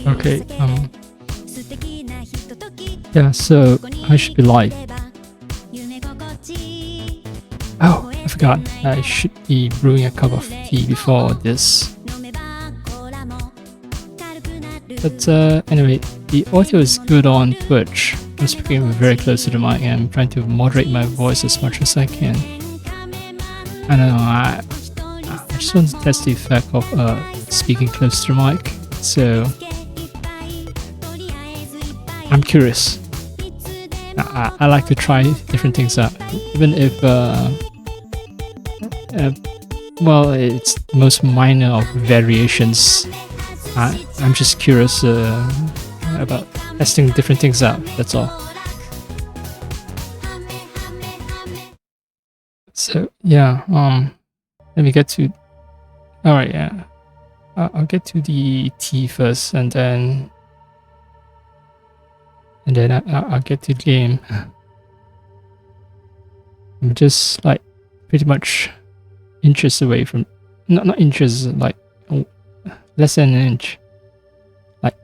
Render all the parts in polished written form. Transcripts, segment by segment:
Okay, yeah, so I should be live. Oh, I forgot. I should be brewing a cup of tea before this. But anyway, the audio is good on Twitch. I'm speaking very close to the mic and I'm trying to moderate my voice as much as I can. I don't know, I just want to test the effect of speaking close to the mic. So I'm curious. I like to try different things out, even if well, it's the most minor of variations. I'm just curious about testing different things out. That's all. So yeah, let me get to. All right, yeah. I'll get to the tea first, and then I'll get to the game. I'm just like pretty much inches away from, not inches, like less than an inch. Like,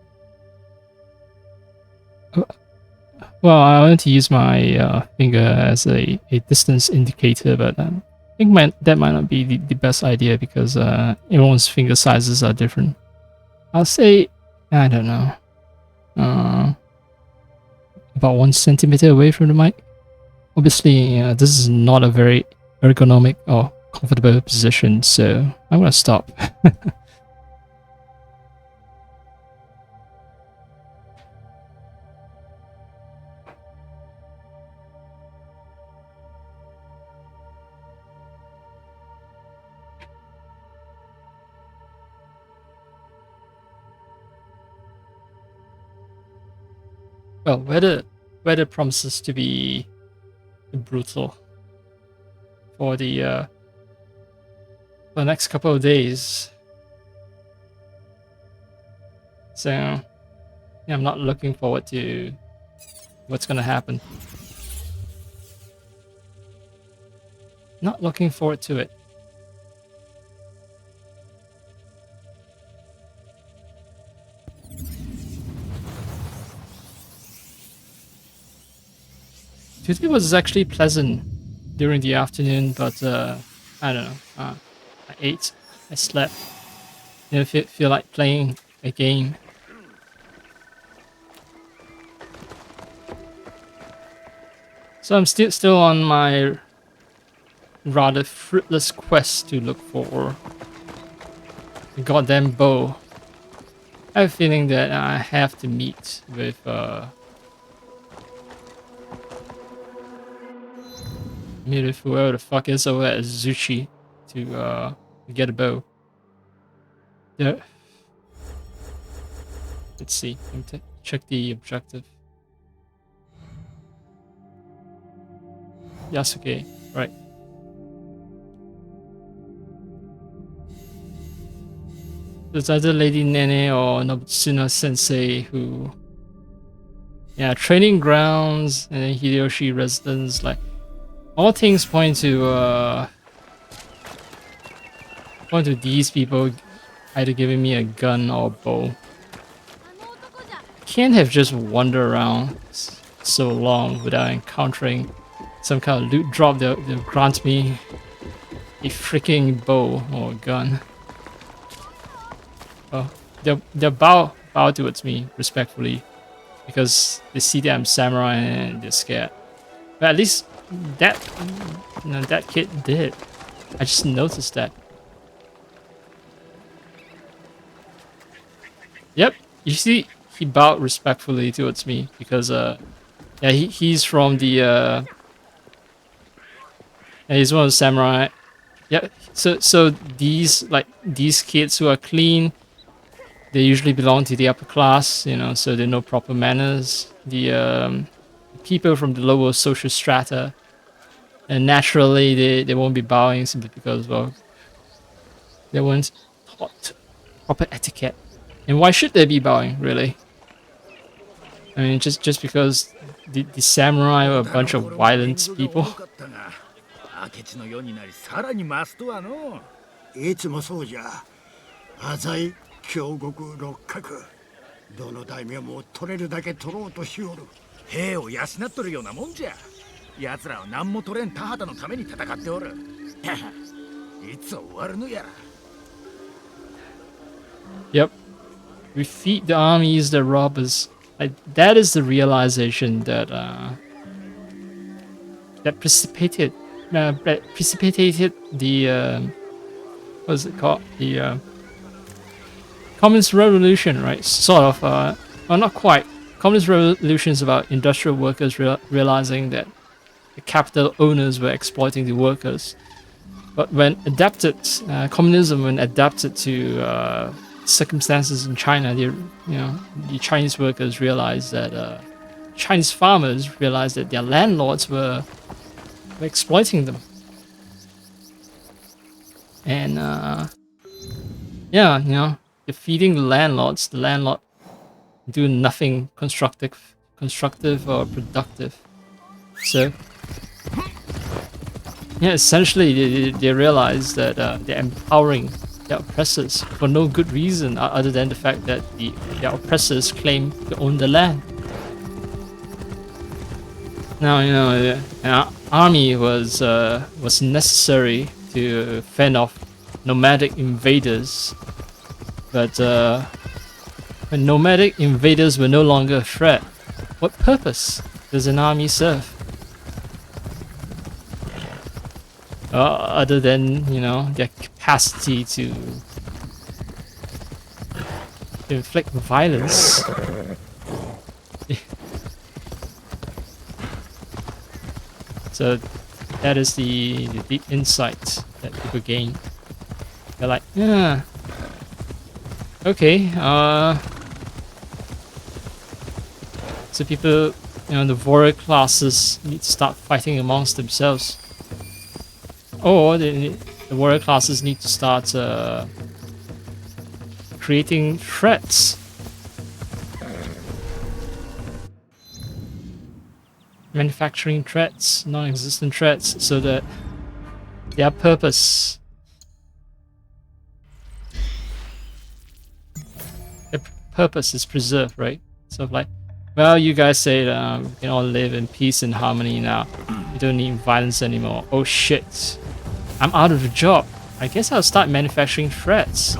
well, I want to use my finger as a distance indicator, but I think that might not be the best idea because everyone's finger sizes are different. I'll say, I don't know, about 1 centimeter away from the mic. Obviously, this is not a very ergonomic or comfortable position, so I'm gonna stop. Well, weather promises to be brutal for the next couple of days. So yeah, I'm not looking forward to what's gonna happen. Not looking forward to it. Today was actually pleasant during the afternoon, but I don't know. I ate, I slept. Didn't feel like playing a game. So I'm still on my rather fruitless quest to look for a goddamn bow. I have a feeling that I have to meet with whoever the fuck is over at Zuchi to get a bow. Yeah. Let's see. Let me check the objective. Yasuke, right. There's either Lady Nene or Nobutsuna Sensei who, yeah, training grounds and then Hideyoshi residence, like all things point to these people either giving me a gun or a bow. Can't have just wandered around so long without encountering some kind of loot drop they'll grant me a freaking bow or a gun. Oh, they'll bow towards me respectfully because they see that I'm samurai and they're scared. But at least that that kid did. I just noticed that. Yep, you see, he bowed respectfully towards me because yeah, he's from the yeah, he's one of the samurai. Yeah, so these kids who are clean, they usually belong to the upper class, you know, so they know proper manners. The people from the lower social strata, and naturally they won't be bowing simply because, well, they weren't taught proper etiquette. And why should they be bowing, really? I mean, just because the samurai are a bunch of violent people. 明智の世になりさらに増すとはのいつもそうじゃ浅い京極六角どの大名も取れるだけ取ろうとしおる。兵を養っとるようなもんじゃ。奴らは何も取れん田畑のために戦っておる。いつ終わるのやら。Yep. We feed the armies the robbers. Like, that is the realization that that precipitated the what's it called, the communist revolution, right? Sort of. Well, not quite. Communist revolution is about industrial workers realizing that the capital owners were exploiting the workers. But when adapted, communism, when adapted to circumstances in China, the Chinese workers realized that Chinese farmers realized that their landlords were exploiting them, and yeah, defeating the landlord do nothing constructive or productive. So yeah, essentially they realize that they're empowering their oppressors for no good reason other than the fact that their oppressors claim to own the land. Now, an army was necessary to fend off nomadic invaders, but when nomadic invaders were no longer a threat, what purpose does an army serve? Other than, their capacity to inflict violence. So that is the deep insight that people gain. They're like, yeah, okay, so people, the warrior classes need to start fighting amongst themselves. Or the warrior classes need to start creating threats. Manufacturing threats, non-existent threats, so that their purpose, is preserved, right? So like, well, you guys say that we can all live in peace and harmony now. We don't need violence anymore. Oh shit, I'm out of a job. I guess I'll start manufacturing threats.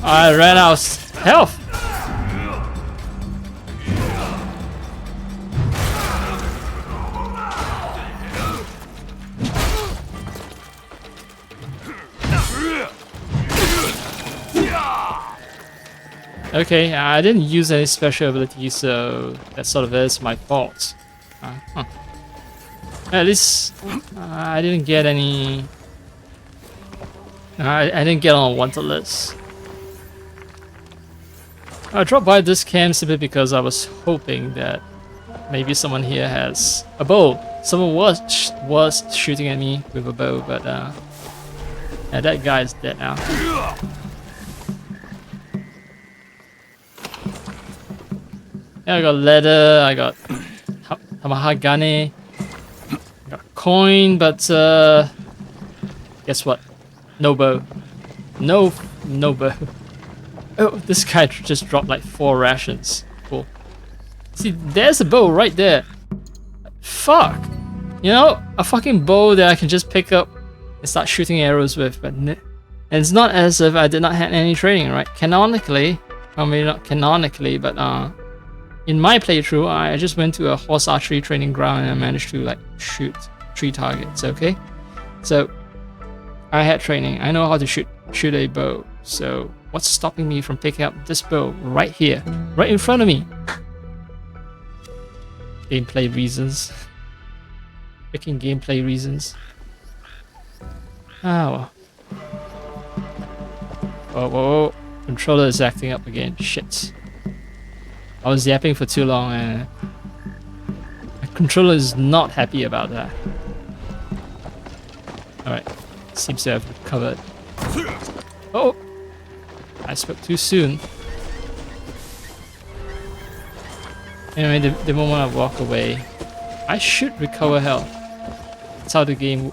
I ran out of health. Okay, I didn't use any special abilities, so that sort of is my fault. At least I didn't get any. I didn't get on a wanted list. I dropped by this camp simply because I was hoping that maybe someone here has a bow. Someone was shooting at me with a bow, but yeah, that guy is dead now. Yeah, I got leather, I got Tamahagane, I got coin, but guess what? No bow. No bow. Oh, this guy just dropped like 4 rations. Cool. See, there's a bow right there. Fuck. A fucking bow that I can just pick up and start shooting arrows with. And it's not as if I did not have any training, right? Canonically, well, maybe not canonically, but in my playthrough, I just went to a horse archery training ground and I managed to like shoot 3 targets. Okay, so I had training. I know how to shoot a bow. So what's stopping me from picking up this bow right here, right in front of me? Gameplay reasons. Freaking gameplay reasons. Oh. Whoa, whoa, whoa. Controller is acting up again. Shit. I was yapping for too long and my controller is not happy about that. Alright. Seems to have recovered. Oh! I spoke too soon. Anyway, the moment I walk away, I should recover health. That's how the game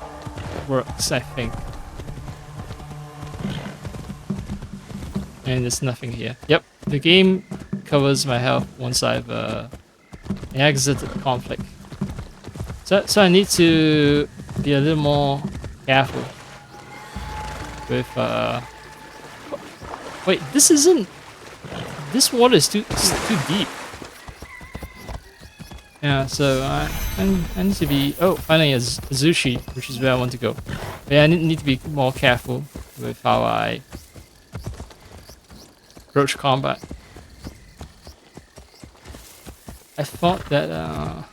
works, I think. And there's nothing here. Yep, the game covers my health once I've exited the conflict. So I need to be a little more careful with wait, this isn't. This water is too deep. Yeah, so I need to be. Oh, finally a Zushi, which is where I want to go. But yeah, I need to be more careful with how I approach combat. I thought that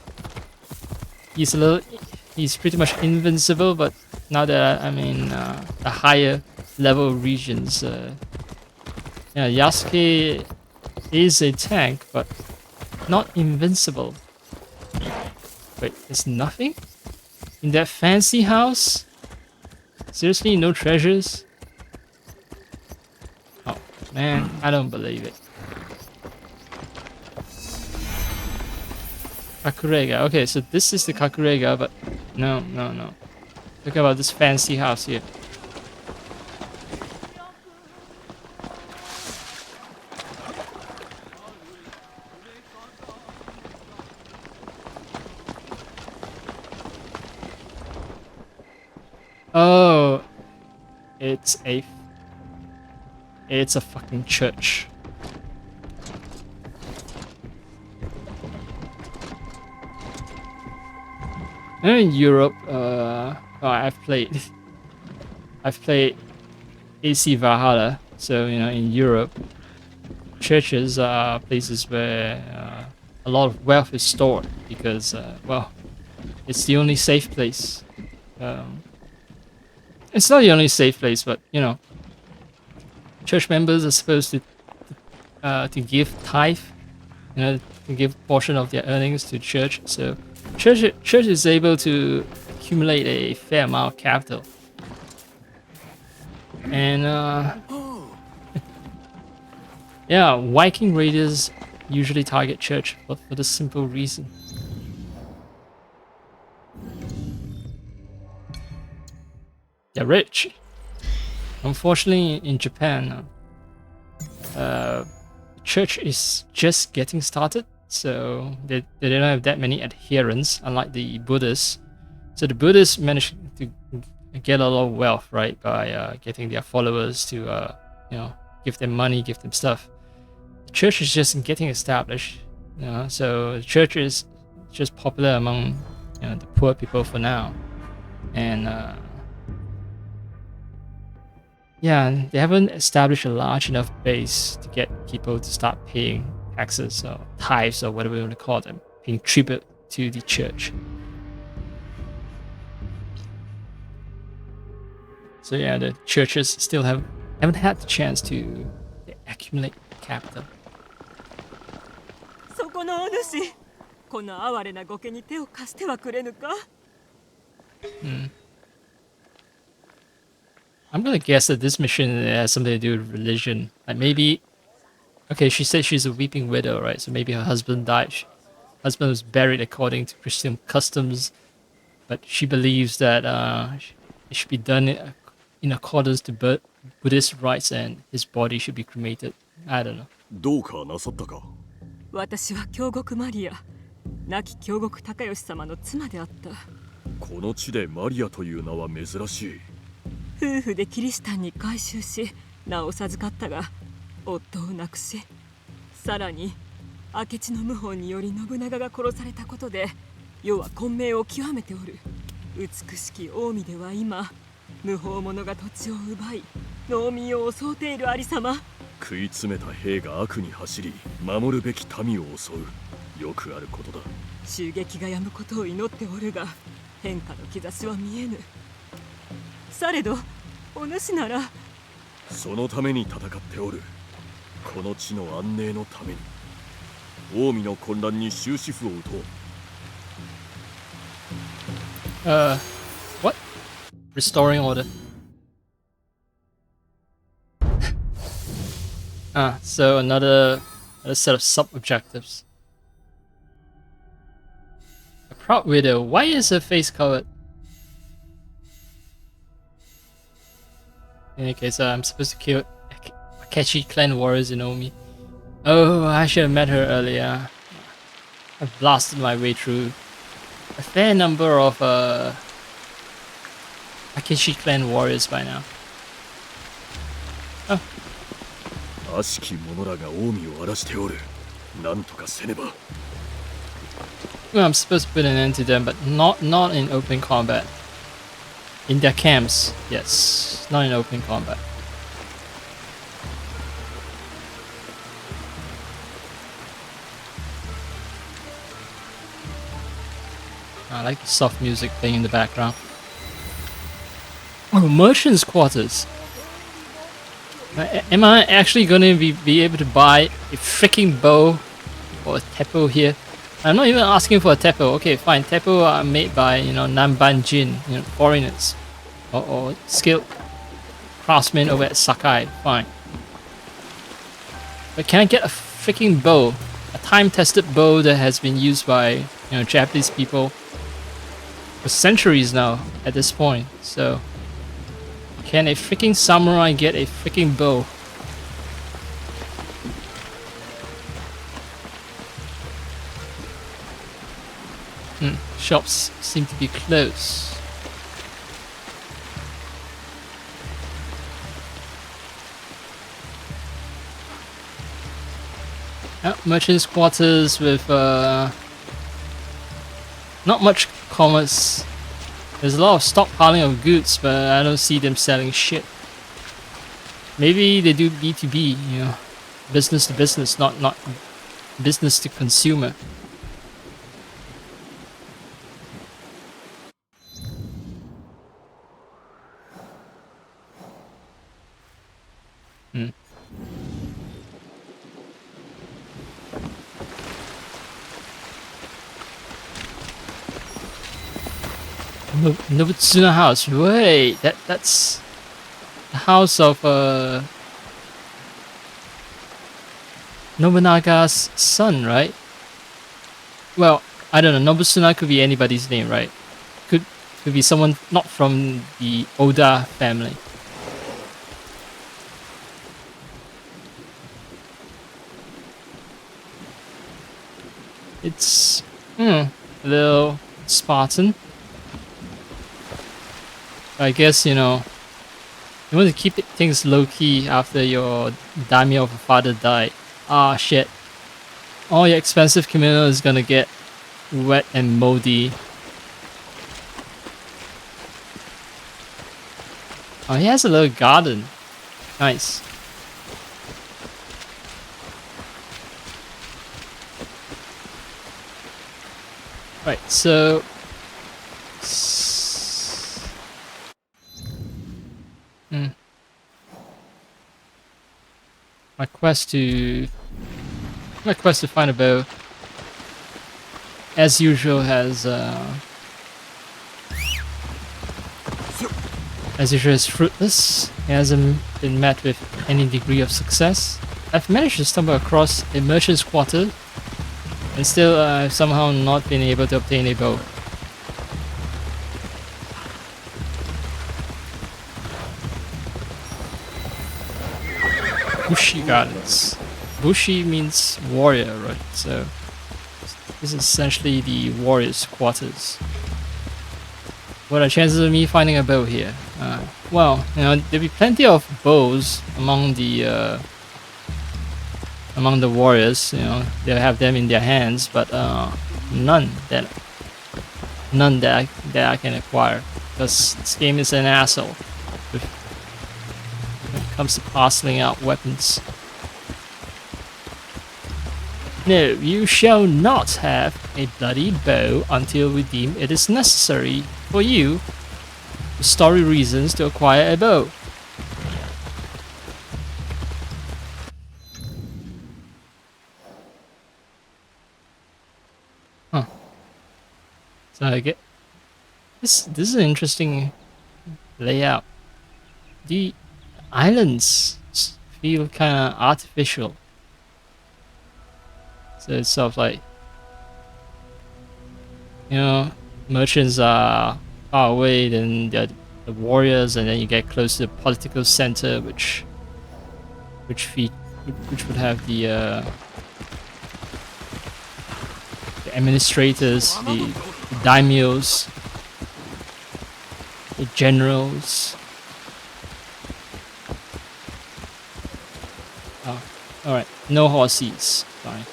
he's pretty much invincible, but now that I'm in the higher level regions, yeah, Yasuke is a tank, but not invincible. Wait, there's nothing? In that fancy house? Seriously, no treasures? Oh, man, I don't believe it. Kakurega. Okay, so this is the Kakurega, but no. Look about this fancy house here. Oh, it's a fucking church. In Europe, I've played AC Valhalla, so you know, in Europe, churches are places where a lot of wealth is stored because, well, it's the only safe place. It's not the only safe place, but you know, church members are supposed to give tithe, you know, to give portion of their earnings to church. So church is able to accumulate a fair amount of capital. And yeah, Viking raiders usually target church for the simple reason. They're rich. Unfortunately, in Japan, church is just getting started, so they don't have that many adherents, unlike the Buddhists. So the Buddhists manage to get a lot of wealth, right, by getting their followers to, you know, give them money, give them stuff. The church is just getting established, you know, so the church is just popular among, you know, the poor people for now, and yeah, they haven't established a large enough base to get people to start paying taxes or tithes or whatever you want to call them, paying tribute to the church. So yeah, the churches still haven't had the chance to accumulate capital. そこのお主、この哀れな御家に手を貸してはくれぬか? I'm gonna guess that this mission has something to do with religion. Like maybe, okay, she said she's a weeping widow, right? So maybe her husband died. Husband was buried according to Christian customs, but she believes that it should be done in accordance to Buddhist rites, and his body should be cremated. I don't know. どうかなさったか。私は京極マリア、亡き京極高義様の妻であった。この地でマリアという名は珍しい。夫婦でキリシタンに改宗し、名を授かったが、夫を亡くし、さらに明智の謀反により信長が殺されたことで世は混迷を極めておる。美しき近江では今無法者が土地を奪い農民を襲うているありさま。食い詰めた兵が悪に走り守るべき民を襲う。よくあることだ。襲撃がやむことを祈っておるが変化の兆しは見えぬ。されどお主なら。そのために戦っておる。この地の安寧のために。近江の混乱に終止符を打とう。What? Restoring order. So another set of sub-objectives. A proud widow. Why is her face covered? In any case, I'm supposed to kill Akechi clan warriors in Omi. Oh, I should have met her earlier. I've blasted my way through a fair number of Akechi clan warriors by now. Oh. 悪しき者らが近江を荒らしておる。なんとかせねば。Well, I'm supposed to put an end to them, but not in open combat. In their camps, yes, not in open combat. I like the soft music playing in the background. Oh, merchants' quarters. Am I actually gonna be able to buy a freaking bow or a teppo here? I'm not even asking for a teppo. Okay, fine. Teppo are made by, you know, Nambanjin, you know, foreigners. Or skilled craftsmen over at Sakai. Fine. But can I get a freaking bow? A time-tested bow that has been used by, you know, Japanese people for centuries now at this point. So, can a freaking samurai get a freaking bow? Shops seem to be closed. Merchants' quarters with not much commerce. There's a lot of stockpiling of goods, but I don't see them selling shit. Maybe they do B2B, you know, business to business, not business to consumer. Nobutsuna house. Wait, that's the house of Nobunaga's son, right? Well, I don't know. Nobutsuna could be anybody's name, right? Could be someone not from the Oda family. It's a little Spartan. I guess, you know, you want to keep things low-key after your daimyo of a father died. Ah, shit. All your expensive kimono is gonna get wet and moldy. Oh, he has a little garden. Nice. Right, so... My quest to find a bow, as usual, has fruitless. It hasn't been met with any degree of success. I've managed to stumble across a merchant's quarter, and still I've somehow not been able to obtain a bow. Bushi Gardens. Bushi means warrior, right? So this is essentially the warrior's quarters. What are the chances of me finding a bow here? Well, you know, there'll be plenty of bows among the among the warriors. They have them in their hands, but none that that I can acquire, because this game is an asshole when it comes to parceling out weapons. No, you shall not have a bloody bow until we deem it is necessary for you, for story reasons, to acquire a bow. Huh. So I get this is an interesting layout. The islands feel kind of artificial. So it's sort of like, merchants are far away, then the warriors, and then you get close to the political center, which would have the administrators, the daimyos, the generals. Oh, all right, no horses. Fine.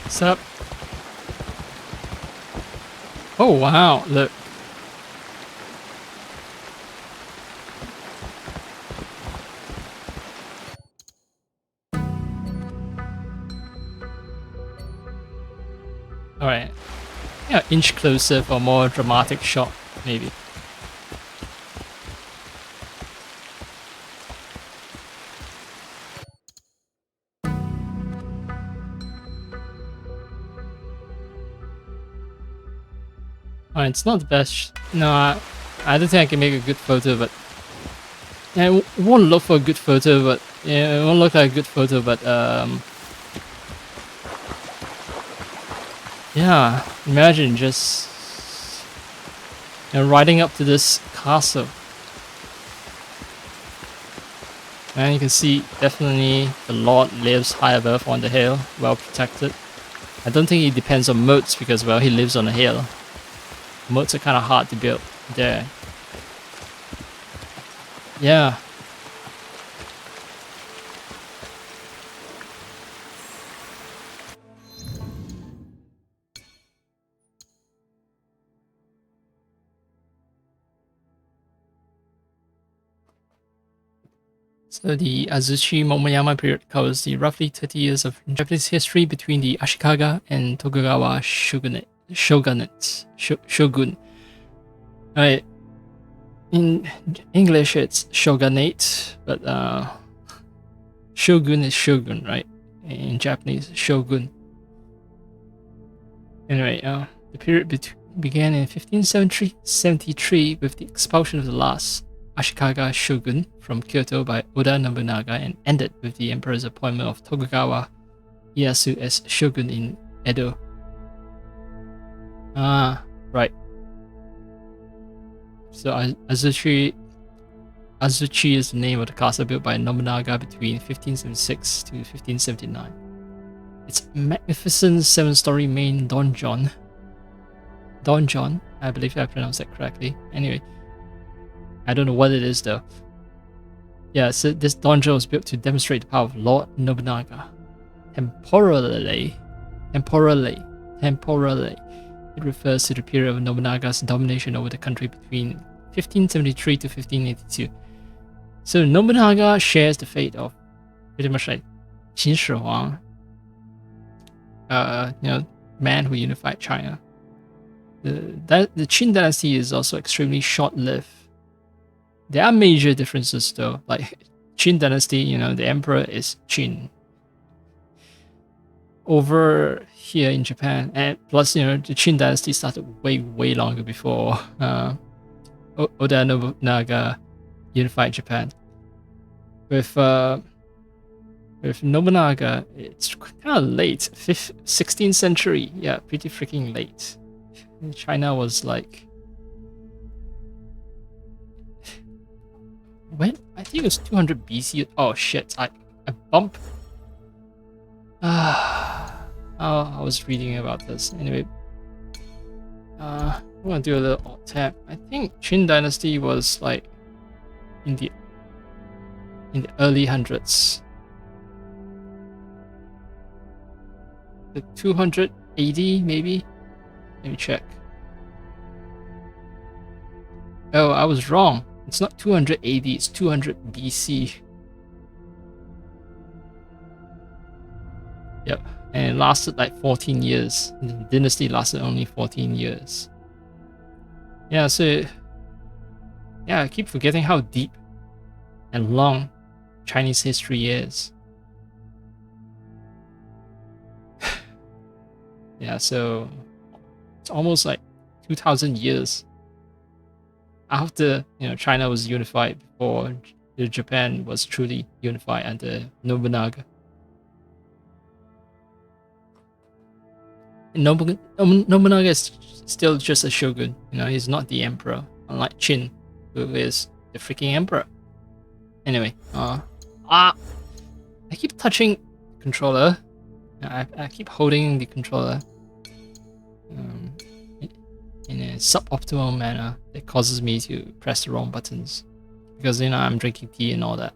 What's up? Oh wow, look. Alright. Yeah, inch closer for a more dramatic shot, maybe. Alright, it's not the best. No, I don't think I can make a good photo, but yeah, it won't look for a good photo, but yeah, it won't look like a good photo, but yeah, imagine just riding up to this castle. And you can see definitely the Lord lives high above on the hill, well protected. I don't think he depends on moats because, well, he lives on a hill. Moats are kind of hard to build there. Yeah. So the Azuchi Momoyama period covers the roughly 30 years of Japanese history between the Ashikaga and Tokugawa shogun. Right. In English, it's shogunate, but shogun is shogun, right? In Japanese, shogun. Anyway, the period began in 1573 with the expulsion of the last Ashikaga shogun from Kyoto by Oda Nobunaga, and ended with the emperor's appointment of Tokugawa Ieyasu as shogun in Edo. Ah, right. So Azuchi is the name of the castle built by Nobunaga between 1576 to 1579. Its magnificent 7-story main donjon, I believe I pronounced that correctly. Anyway, I don't know what it is though. Yeah, so this donjon was built to demonstrate the power of Lord Nobunaga. Temporally. It refers to the period of Nobunaga's domination over the country between 1573 to 1582. So Nobunaga shares the fate of pretty much like Qin Shi Huang, man who unified China. The Qin dynasty is also extremely short-lived. There are major differences though, like Qin dynasty, the emperor is Qin. Over here in Japan, and plus, the Qin dynasty started way longer before Oda Nobunaga unified Japan. With Nobunaga, it's kind of late, 16th century. Yeah, pretty freaking late. China was like when I think it was 200 BC. Oh shit! I bumped. Oh, I was reading about this anyway. I'm gonna do a little alt tab. I think Qin Dynasty was like in the early hundreds. The 280 maybe. Let me check. Oh, I was wrong. It's not 280. It's 200 BC. Yep, and it lasted like 14 years. The dynasty lasted only 14 years. Yeah, so yeah, I keep forgetting how deep and long Chinese history is. Yeah, so it's almost like 2,000 years after China was unified, before Japan was truly unified under Nobunaga. Nobunaga is still just a shogun. He's not the emperor, unlike Qin, who is the freaking emperor. Anyway, I keep touching the controller. I keep holding the controller in a suboptimal manner that causes me to press the wrong buttons, because I'm drinking tea and all that.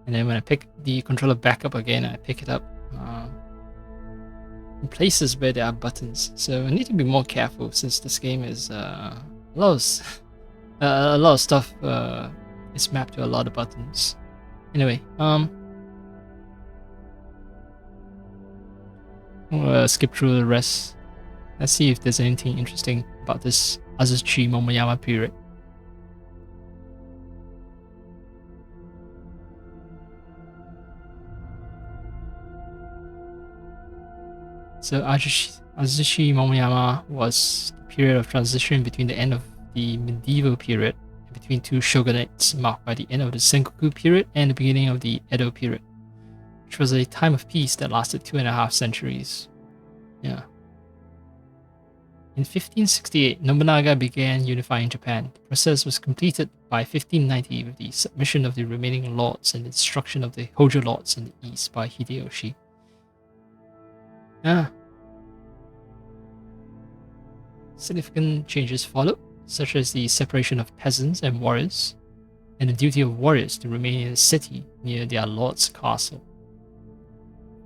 And then when I pick the controller back up again, I pick it up in places where there are buttons. So I need to be more careful, since this game is a lot of stuff is mapped to a lot of buttons. Anyway, I'm gonna skip through the rest. Let's see if there's anything interesting about this Azuchi Momoyama period. So Azuchi Momoyama was the period of transition between the end of the medieval period and between two shogunates, marked by the end of the Sengoku period and the beginning of the Edo period, which was a time of peace that lasted 2.5 centuries. Yeah. In 1568, Nobunaga began unifying Japan. The process was completed by 1590 with the submission of the remaining lords and the destruction of the Hojo lords in the east by Hideyoshi. Significant changes followed, such as the separation of peasants and warriors, and the duty of warriors to remain in the city near their lord's castle.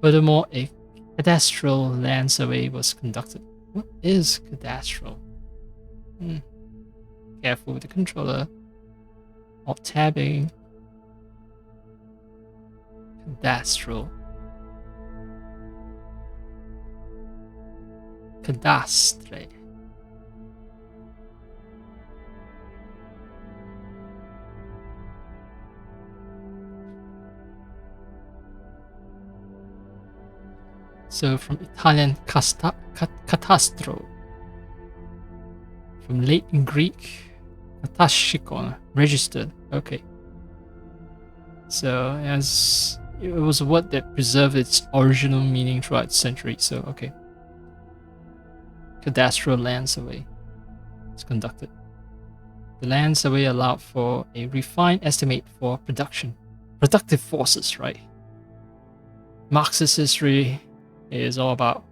Furthermore, a cadastral land survey was conducted. What is cadastral? Careful with the controller. Alt tabbing. Cadastral. Cadastre. So from Italian catastro, from Latin Greek katashikon, registered. Okay. So it was a word that preserved its original meaning throughout centuries. So okay. Cadastral land survey was conducted. The land survey allowed for a refined estimate for productive forces, right? Marxist history is all about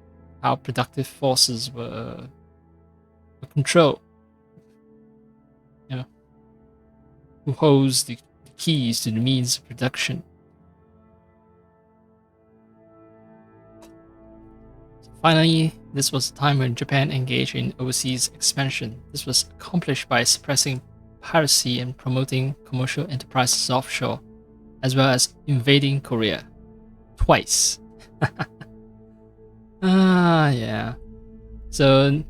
how productive forces were controlled. Who holds the keys to the means of production. Finally, this was the time when Japan engaged in overseas expansion. This was accomplished by suppressing piracy and promoting commercial enterprises offshore, as well as invading Korea. Twice. Yeah. So,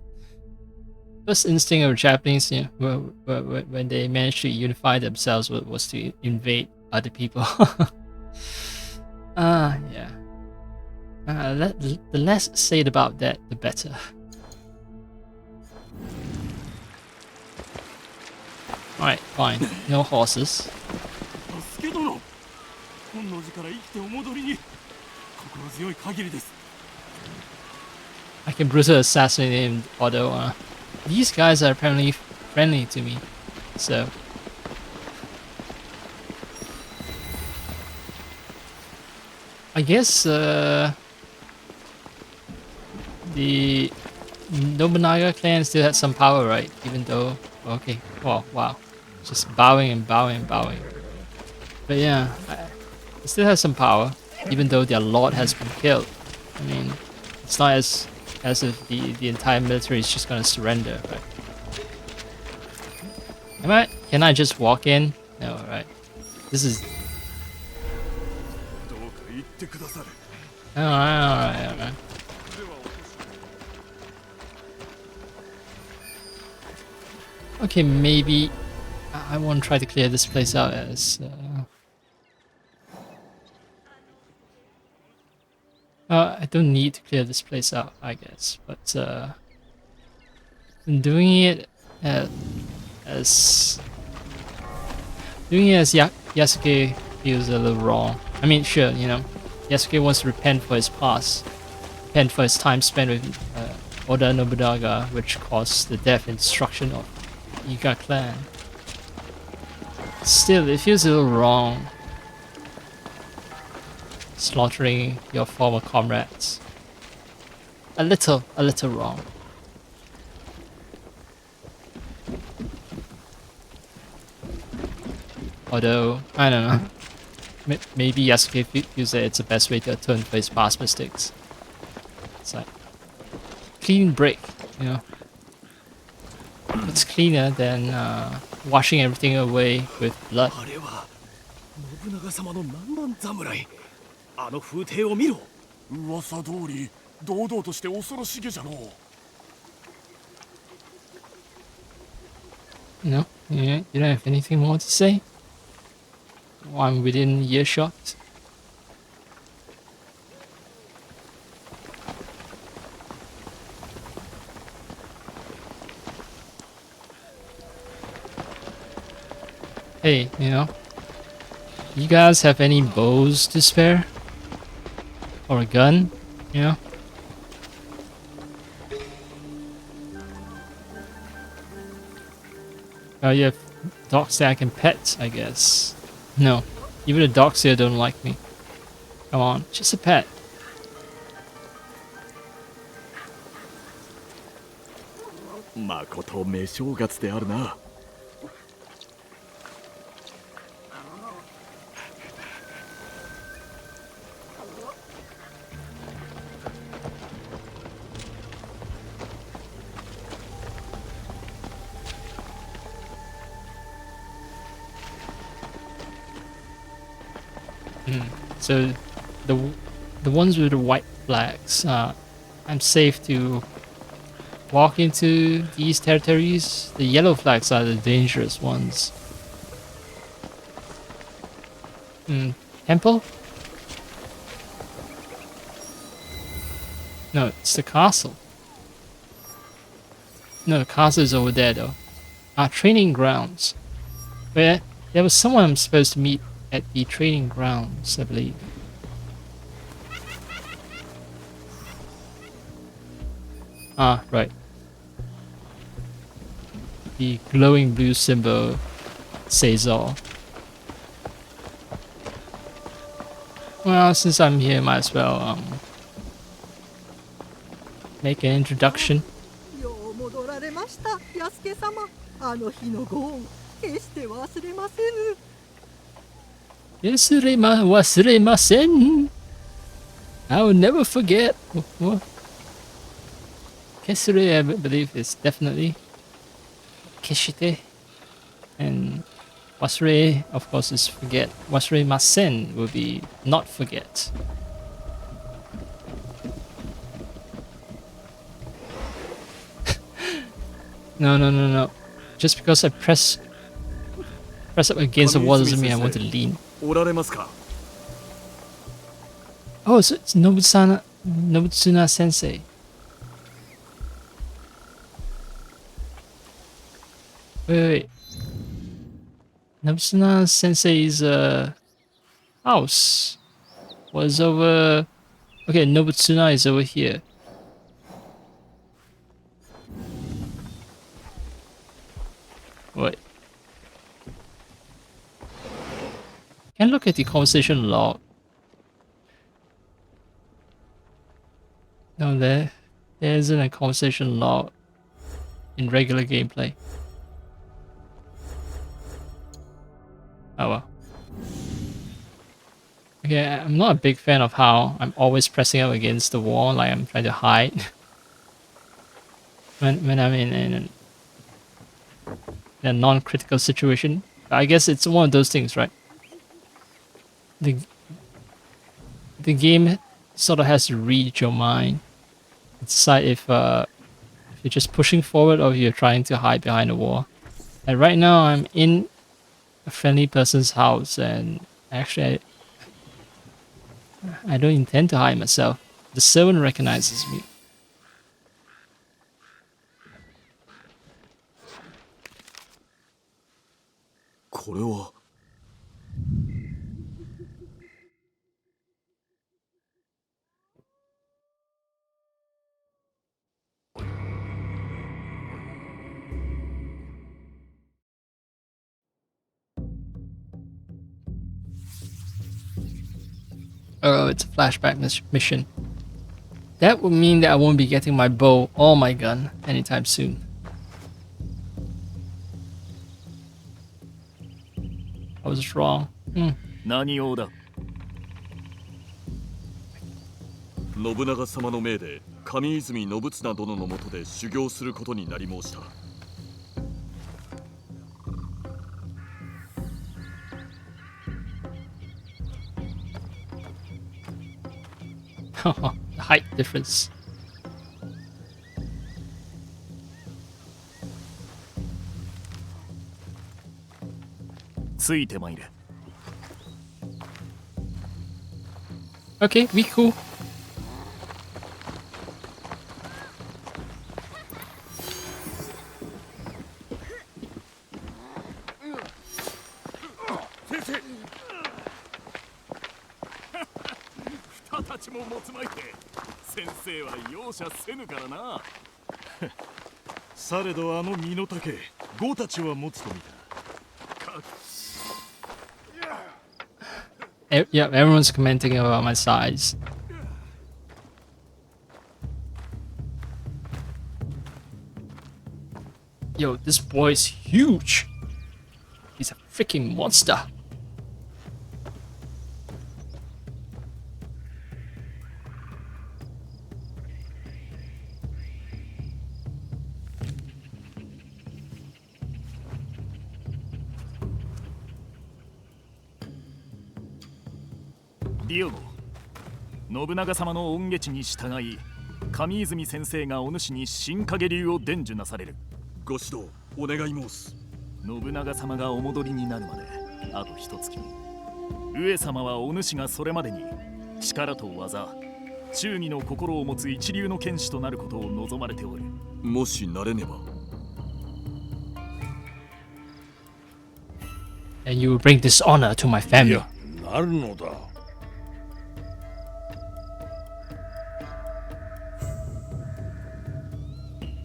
first instinct of Japanese, when they managed to unify themselves, was to invade other people. Yeah. The less said about that, the better. Alright, fine. No horses. I can brutally assassinate him, although these guys are apparently friendly to me. So I guess the Nobunaga clan still had some power, right? Even though, okay, well, wow, just bowing and bowing and bowing. But yeah, it still has some power, even though their lord has been killed. I mean, it's not as if the entire military is just gonna surrender, right? Can I just walk in? No, right. This is どうか言ってくださる。alright. Okay, maybe I want to try to clear this place out as. I don't need to clear this place out, I guess, but doing it uh, as Yasuke feels a little wrong. I mean, sure, you know, Yasuke wants to repent for his past, repent for his time spent with Oda Nobunaga, which caused the death and destruction of Iga clan. Still, it feels a little wrong. Slaughtering your former comrades. A little wrong. Although, I don't know. Maybe Yasuke feels that it's the best way to atone for his past mistakes. It's like clean break, you know. It's cleaner than washing everything away with blood. あれは信長様の南蛮侍。あの風景を見ろ。噂通り堂々として恐ろしげじゃのう。No, you don't have anything more to say? While I'm within earshot? Hey, you know, you guys have any bows to spare? Or a gun, you know? Oh, you have dogs that I can pet, I guess. No, even the dogs here don't like me. Come on, just a pet. まことめ正月であるな。So, the ones with the white flags, I'm safe to walk into these territories. The yellow flags are the dangerous ones. Temple? No, it's the castle. No, the castle is over there though. Training grounds. Where there was someone I'm supposed to meet at the training grounds, I believe. Right. The glowing blue symbol says all. Well, since I'm here, might as well make an introduction. よう戻られました、安家様。あの日のご恩、決して忘れませぬ。忘れません. I will never forget. What? Kesure, I believe, is definitely Keshite. And wasre, of course, is forget. Wasremasen will be not forget. No. Just because I press up against the wall doesn't mean I want to lean. おられますか。 Oh, so it's Nobutsuna Sensei. Wait. Nobutsuna Sensei's house was over. Okay, Nobutsuna is over here. Wait. Can look at the conversation log. No, there isn't a conversation log in regular gameplay. Oh well. Okay, I'm not a big fan of how I'm always pressing up against the wall like I'm trying to hide. when I'm in a non-critical situation. I guess it's one of those things, right? The the game sort of has to read your mind. Decide if you're just pushing forward or if you're trying to hide behind a wall. And right now I'm in a friendly person's house and actually I don't intend to hide myself. The servant recognizes me. これは Oh, it's a flashback mission. That would mean that I won't be getting my bow or my gun anytime soon. I was wrong. 何用だ信長様の命で上泉信綱殿の下で修行することになり申した The height difference. ついてまいれ Okay, we cool. 先生二たちも持つまいて先生は容赦せぬからなされどあの身の丈ゴたちは持つと見た Yeah, everyone's commenting about my size. Yo, this boy's huge. He's a freaking monster.ディオゴ信長様の恩下地に従い上泉先生がお主に新影流を伝授なされるご指導お願い申す信長様がお戻りになるまであと一月上様はお主がそれまでに力と技忠義の心を持つ一流の剣士となることを望まれておるもしなれねば And you will bring dishonor to my family. なるのだ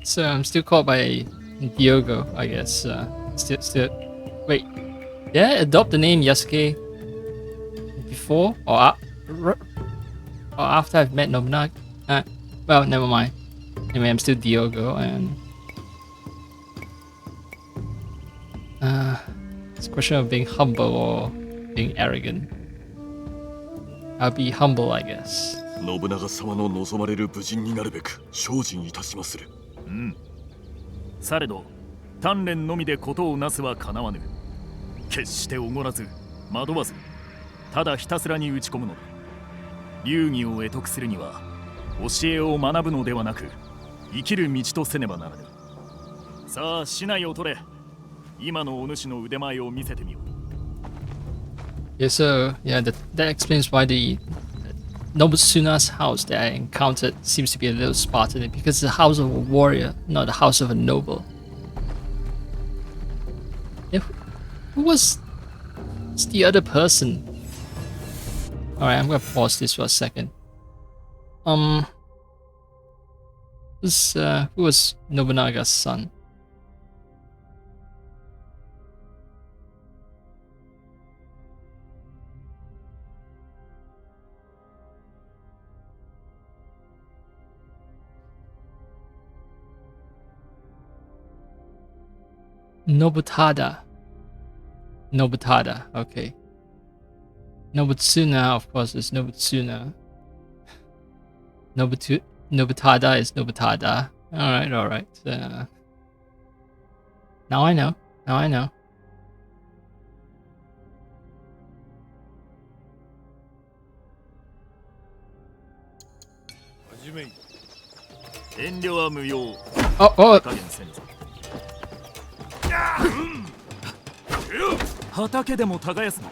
So I'm still called by Diogo, I guess. Still. Wait, did I adopt the name Yasuke before or after I've met Nobunaga? Well, never mind. Anyway, I'm still Diogo, and it's a question of being humble or being arrogant. I'll be humble, I guess. 信長様の望まれる武人になるべく精進いたしまするされど鍛錬のみで事をなすはかなわぬ決しておごらず惑わずただひたすらに打ち込むのだ流儀を得得するには教えを学ぶのではなく生きる道とせねばならぬさあ竹刀を取れ今のお主の腕前を見せてみよう Yeah, so yeah, that explains why the Nobutsuna's house that I encountered seems to be a little Spartan because it's the house of a warrior, not the house of a noble. Yeah, who was the other person? Alright, I'm gonna pause this for a second. Who was Nobunaga's son? Nobutada. Nobutada, okay. Nobutsuna, of course, is Nobutsuna. Nobutada is Nobutada. Alright, alright. Now I know. Now I know. 遠慮は無用。 Oh, oh! 加減せんぞ。畑でも耕すの。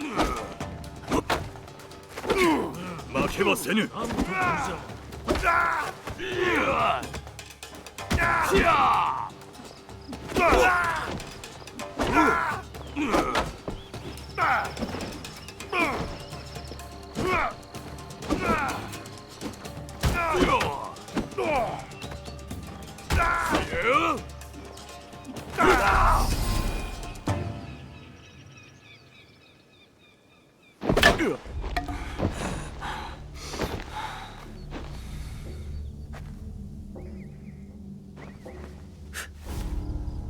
負けはせぬ。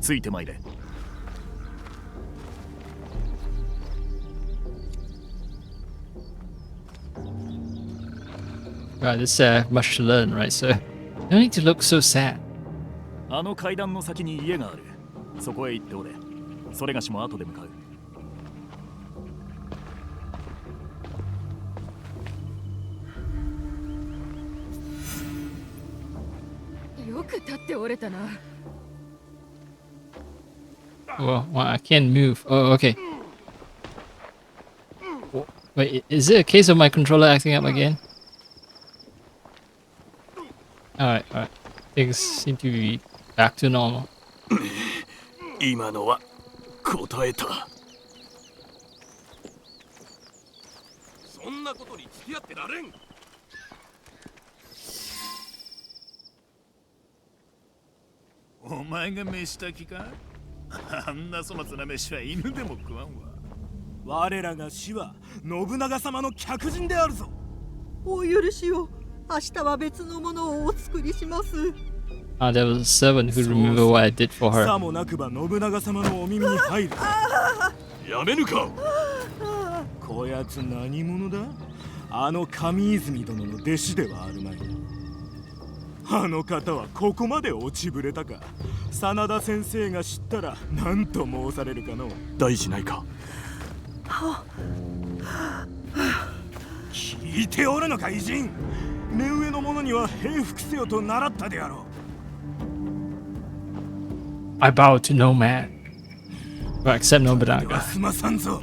ついてまいれ。Right, there's much to learn, right? So, no need to look so sad. あの階段の先に家がある。そこへ行っておれ。それがしも後で向かう。よく立っておれたな。 Well, I can't move. Oh, okay. Wait, is it a case of my controller acting up again? Alright, alright. Things seem to be back to normal. 今のは答えた。そんなことに付き合ってられん。お前が飯炊きか？あんな粗末な飯は犬でも食わんわ。我らが死は信長様の客人であるぞ。お許しを。明日は別のものをお作りします。Ah, there was a servant who remembered what I did for her. さもなくば信長様のお耳に入る。やめぬか。こやつ何者だ？あの上泉殿の弟子ではあるまい。あの方はここまで落ちぶれたか。真田先生が知ったら何と申されるかの。大事ないか。聞いておるのか偉人。目上の者には平服せよと習ったであろう。 I bow to no man. Well, except では Nobunaga. すまさんぞ。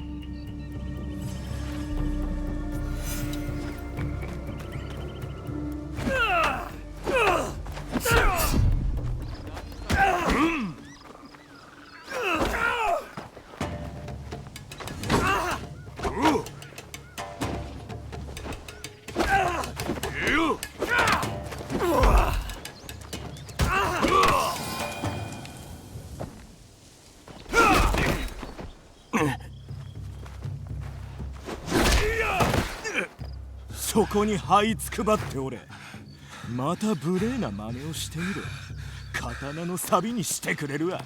そこに這いつくばっておれ。また無礼な真似をしてみろ。刀の錆にしてくれるわ。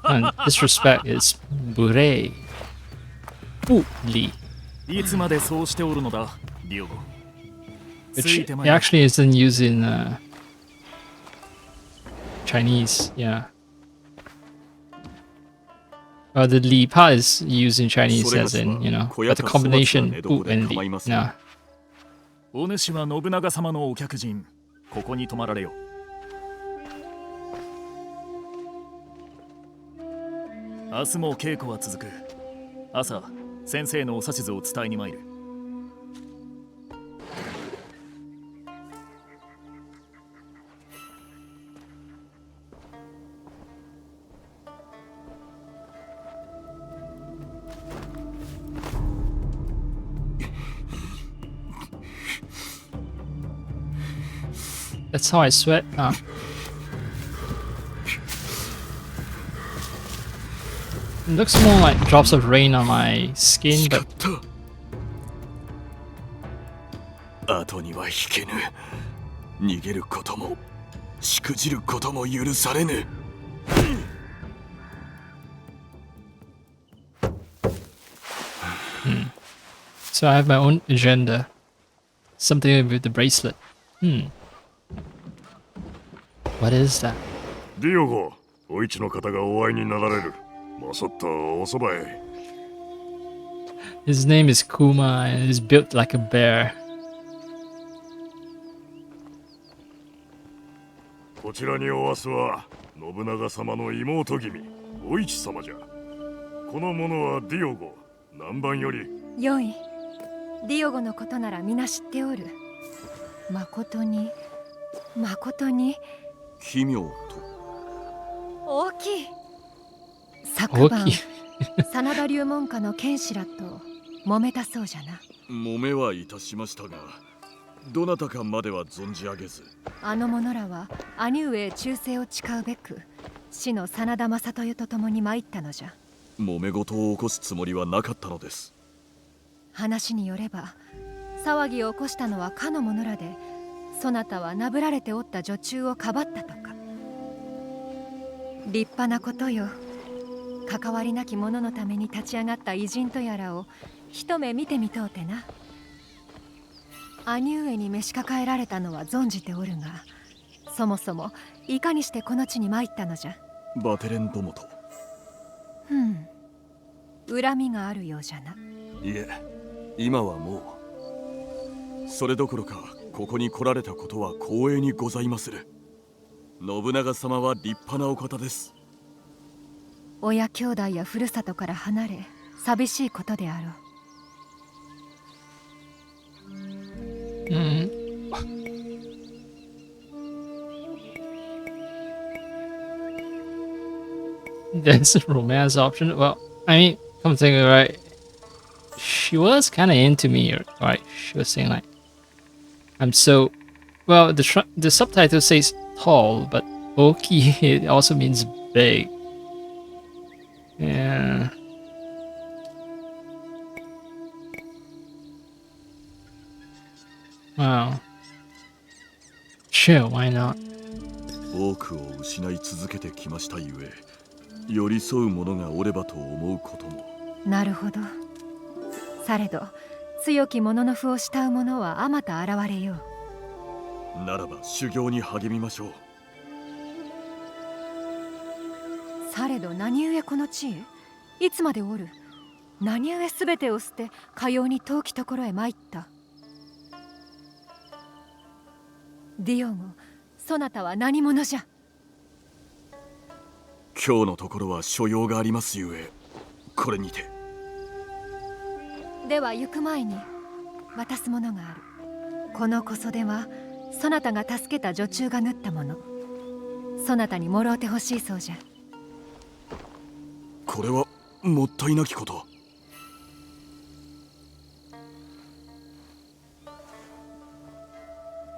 And disrespect is bure. Li. いつまでそうしておるのだ、ディオゴ。 Which it actually isn't used in Chinese, yeah. The li part is used in Chinese as in, you know, but the combination u and li. Nah. お主は信長様のお客人。ここに泊まられよ。明日も稽古は続く。朝、先生のお指図を伝えに参る。That's how I sweat. It looks more like drops of rain on my skin, but 後には引けぬ。逃げることもしくじることも許されぬ。So I have my own agenda. Something with the bracelet. What is that? ディオゴ、お市の方がお会いになられる。まさったおそばへ。His name is Kuma and he's built like a bear. こちらにおわすは信長様の妹君、お市様じゃ。この者はディオゴ、南蛮より。よい。ディオゴのことなら皆知っておる。誠に奇妙と。大きい。昨晩大きい真田流門下の剣士らと揉めたそうじゃな。揉めはいたしましたが、どなたかまでは存じ上げず。あの者らは兄上へ忠誠を誓うべく死の真田正豊と共に参ったのじゃ。揉め事を起こすつもりはなかったのです。話によれば騒ぎを起こしたのはかの者らで、そなたはなぶられておった女中をかばったとか。立派なことよ。関わりなき者のために立ち上がった偉人とやらを一目見てみとうてな。兄上に召し抱えられたのは存じておるが、そもそもいかにしてこの地に参ったのじゃ。バテレンどもと。恨みがあるようじゃな。いえ、今はもうそれどころか、ここに来られたことは光栄にございまする。信長様は立派なお方です。親兄弟やふるさとから離れ寂しいことであろう。There's a romance option. Well, I mean, come to think of it, right? She was kind of into me, right? She was saying like, "I'm so." Well, the subtitle says tall, but oki it also means big. Yeah. Wow. Sure, why not? 多くを失い続けてきましたゆえ、寄り添う者がおればと思うことも。なるほど。されど強き者の負を慕う者はあまた現れよう。ならば修行に励みましょう。されど何故この地へ、いつまでおる。何故すべてを捨てかように遠きところへ参った。ディオゴ、そなたは何者じゃ。今日のところは所用がありますゆえ、これにて。では行く前に渡すものがある。この小袖はそなたが助けた女中が縫ったもの。そなたにもろうてほしいそうじゃ。これはもったいなきこと。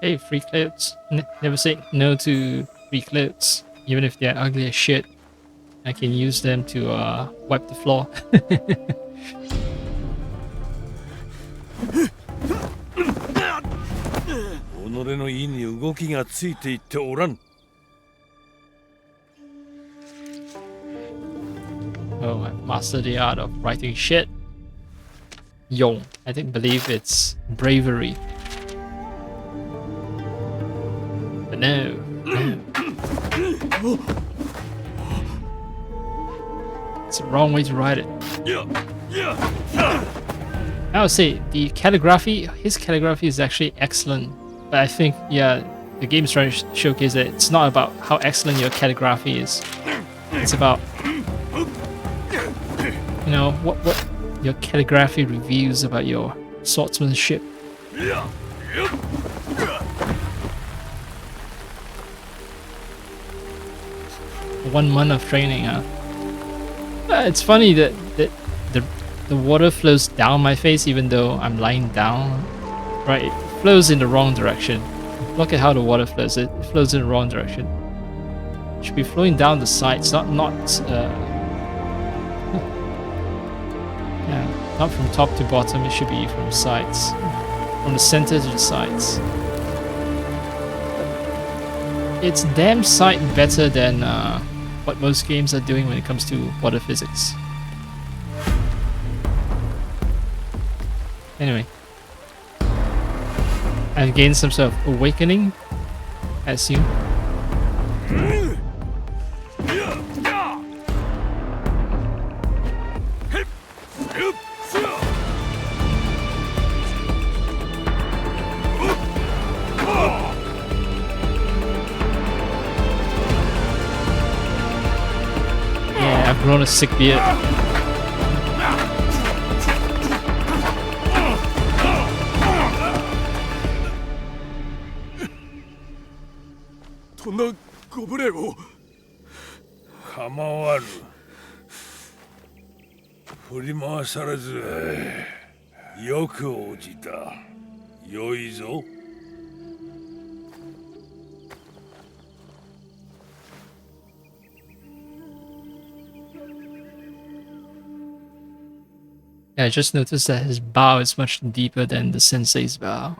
Hey, free clothes. Never say no to free clothes, even if they're ugly as shit. I can use them to wipe the floor. 己の意に動きがついていっておらん。Oh, I've mastered the art of writing shit. Yo, I believe it's bravery. But no. It's the wrong way to write it. I would say the calligraphy, his calligraphy is actually excellent. But I think, yeah, the game's trying to showcase that it's not about how excellent your calligraphy is. It's about, you know, what your calligraphy reveals about your swordsmanship. 1 month of training, huh? It's funny that the water flows down my face even though I'm lying down. Right, it flows in the wrong direction. Look at how the water flows. It flows in the wrong direction. It should be flowing down the sides, not from top to bottom. It should be from sides, from the center to the sides. It's damn sight better than what most games are doing when it comes to water physics. Anyway. I've gained some sort of awakening, I assume. Yeah, I've grown a sick beard. とんだご無礼を。構わぬ。振り回されずよく応じた。良いぞ。Yeah, I just noticed that his bow is much deeper than the sensei's bow.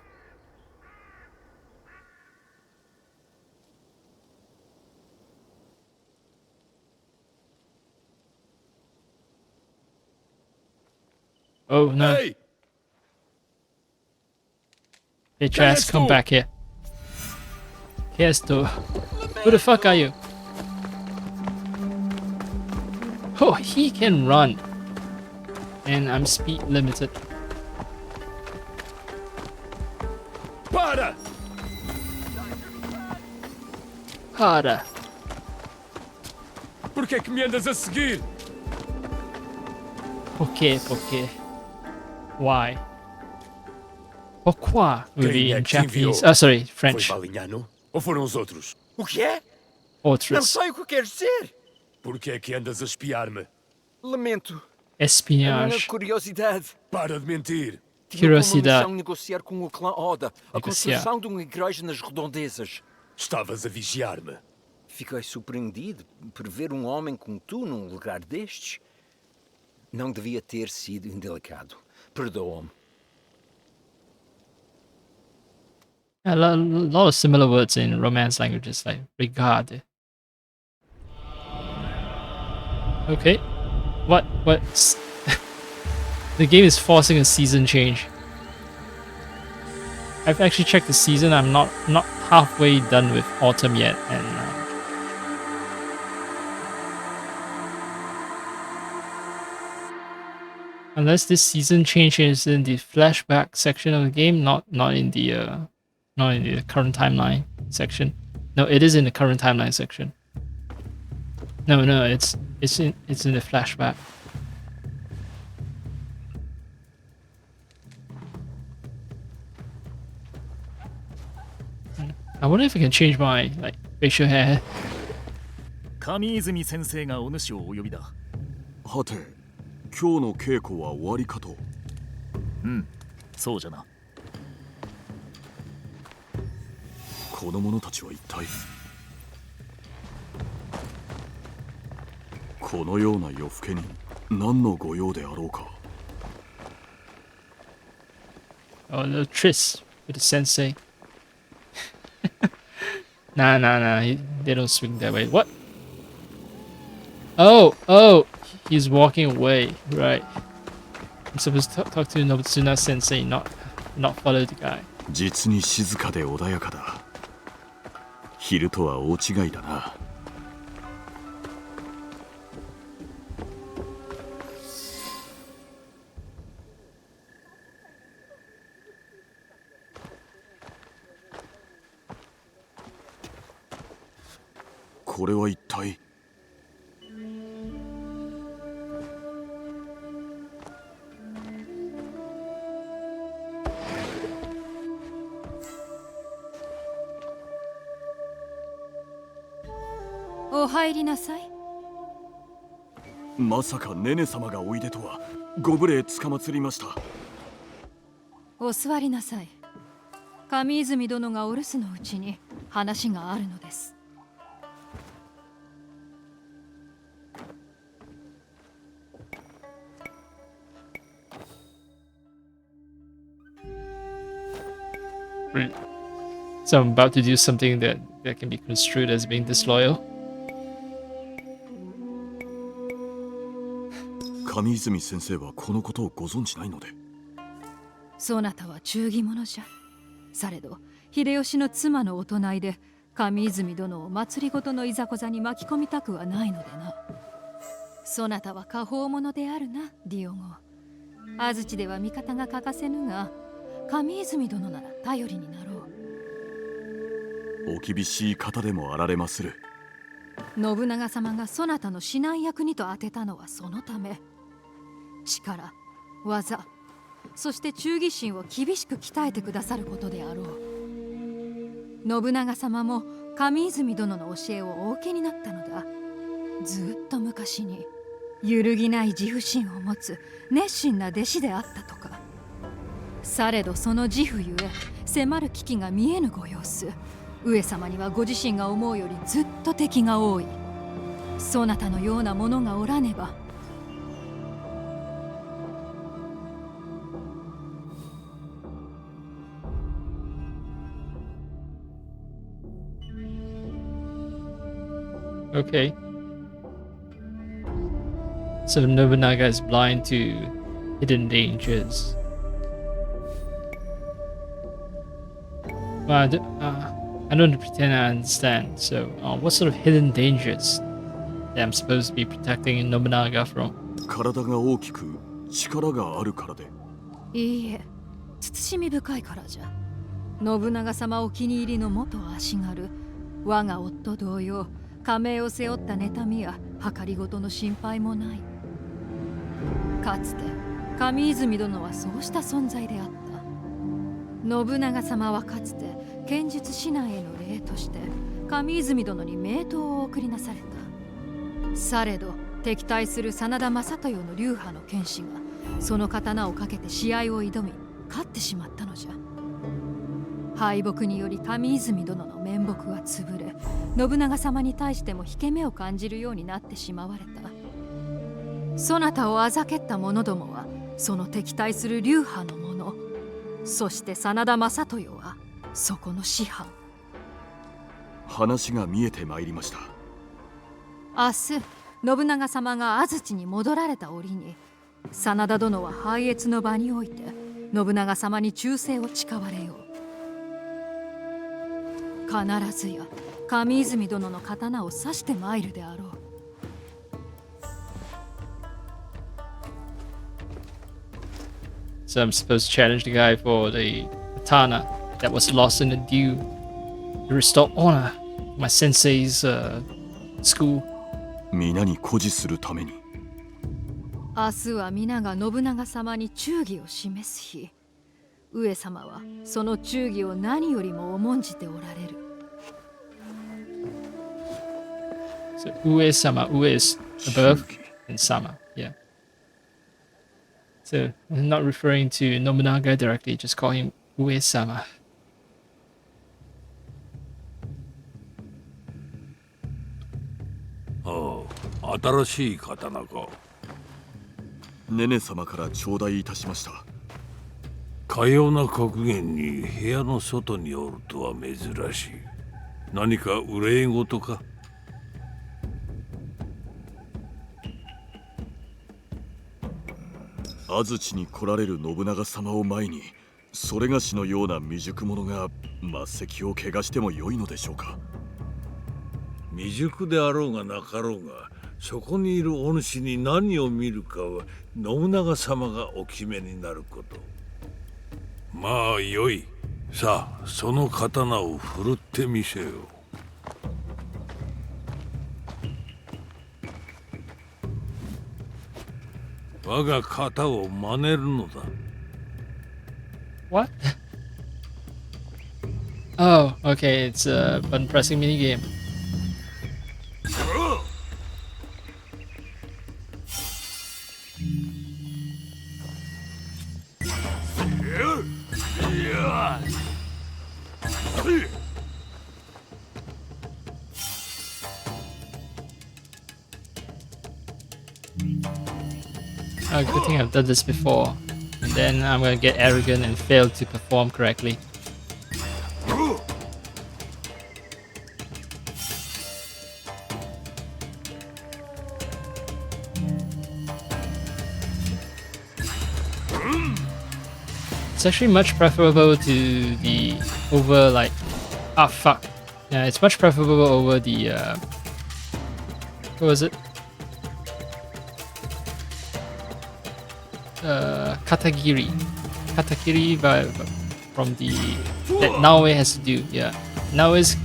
Oh no. Hey! Bitch ass, come back here. Kesto. Who the fuck are you? Oh, he can run. And I'm speed limited. Para! Harder. Por que é que me andas a seguir? Por quê? Why? Pourquoi? Really in Japanese. Oh, sorry, French. Foi Balignano? Ou foram os outros? O que é? Outros. Não sei o que queres dizer. Por que é que andas a espiar-me? Lamento. Espionage. Minha curiosidade. Para de mentir. Tinha Curiosidade. como missão negociar com o clã Oda a construção de uma igreja nas redondezas. Estavas a vigiar-me. Fiquei surpreendido por ver um homem como tu num lugar destes. Não devia ter sido indelicado. Perdoa-me. A lot of similar words in Romance languages, like regard. Okay. What's... The game is forcing a season change. I've actually checked the season. I'm not halfway done with autumn yet, and unless this season change is in the flashback section of the game, not in the current timeline section. No, it is in the current timeline section. No, it's in the flashback. I wonder if I can change my facial hair. 上泉先生がお主をお呼びだ。はて、今日の稽古は終わりかと。うん、そうじゃな。この者たちは一体。このような夜更けに何のご用であろうか。Oh, a little tryst with the sensei. Nah, they don't swing that way. What? Oh, he's walking away. Right. I'm supposed to talk to Nobutsuna sensei, not follow the guy. 実に静かで穏やかだ。昼とは大違いだな。これは一体。お入りなさい。まさかネネ様がおいでとは。ご無礼つかまつりました。お座りなさい。上泉殿がお留守のうちに話があるのです。So I'm about to do something that can be construed as being disloyal. 上泉先生はこのことをご存じないので。そなたは忠義者じゃ。されど秀吉の妻のお隣で上泉殿を政ごとのいざこざに巻き込みたくはないのでな。そなたは果報者であるな、ディオゴ。安土では味方が欠かせぬが、上泉殿なら頼りになろお厳しい方でもあられまする。う。信長様がそなたの指南役にと当てたのはそのため。力、技、そして忠義心を厳しく鍛えてくださることであろう。信長様も上泉殿の教えをお受けになったのだ。ずっと昔に揺るぎない自負心を持つ熱心な弟子であったとか。されどその自負ゆえ迫る危機が見えぬご様子。上様にはご自身が思うよりずっと敵が多い。そなたのようなものがおらねば。Okay. So Nobunaga is blind to hidden dangers. Well, I don't pretend I understand. So, what sort of hidden dangers that I'm supposed to be protecting Nobunaga from? 体が大きく力があるからで。いいえ、慎み深いからじゃ。信長様お気に入りの元足軽、我が夫同様、家名を背負った妬みや計りごとの心配もない。かつて上泉殿はそうした存在であった。信長様はかつて剣術指南への礼として上泉殿に名刀を送りなされた。されど敵対する真田昌豊の流派の剣士がその刀をかけて試合を挑み勝ってしまったのじゃ。敗北により上泉殿の面目は潰れ、信長様に対しても引け目を感じるようになってしまわれた。そなたをあざけった者どもはその敵対する流派の者、そして真田昌豊はそこの師範。話が見えてまいりました。明日信長様が安土に戻られた折に、真田殿は拝謁の場において信長様に忠誠を誓われよう。必ずや上泉殿の刀を刺してまいるであろう。So I'm supposed to challenge the guy for the katana that was lost in the dew to restore honor. My sensei's school. 皆に誇示するために。明日は皆が信長様に忠義を示す日。上様はその忠義を何よりも重んじておられる。So Ue-sama, Ue is above and Sama, yeah. So I'm not referring to Nobunaga directly, just call him Ue-sama. 新しい刀か。ネネ様から頂戴いたしました。かような格言に部屋の外におるとは珍しい。何か憂い事か。安土に来られる信長様を前に、それがしのような未熟者が末席を汚してもよいのでしょうか。未熟であろうがなかろうが、そこにいるお主に何を見るかは信長様がお決めになること。まあよい。さあその刀を振るってみせよ。我が型を真似るのだ。What? Oh, okay, it's a button pressing minigame. Oh, good thing I've done this before. And then I'm gonna get arrogant and fail to perform correctly. It's actually much preferable to the over like fuck. Yeah, it's much preferable over the what was it? Katagiri. Katagiri from the that Naoe has to do. Yeah. Naoe's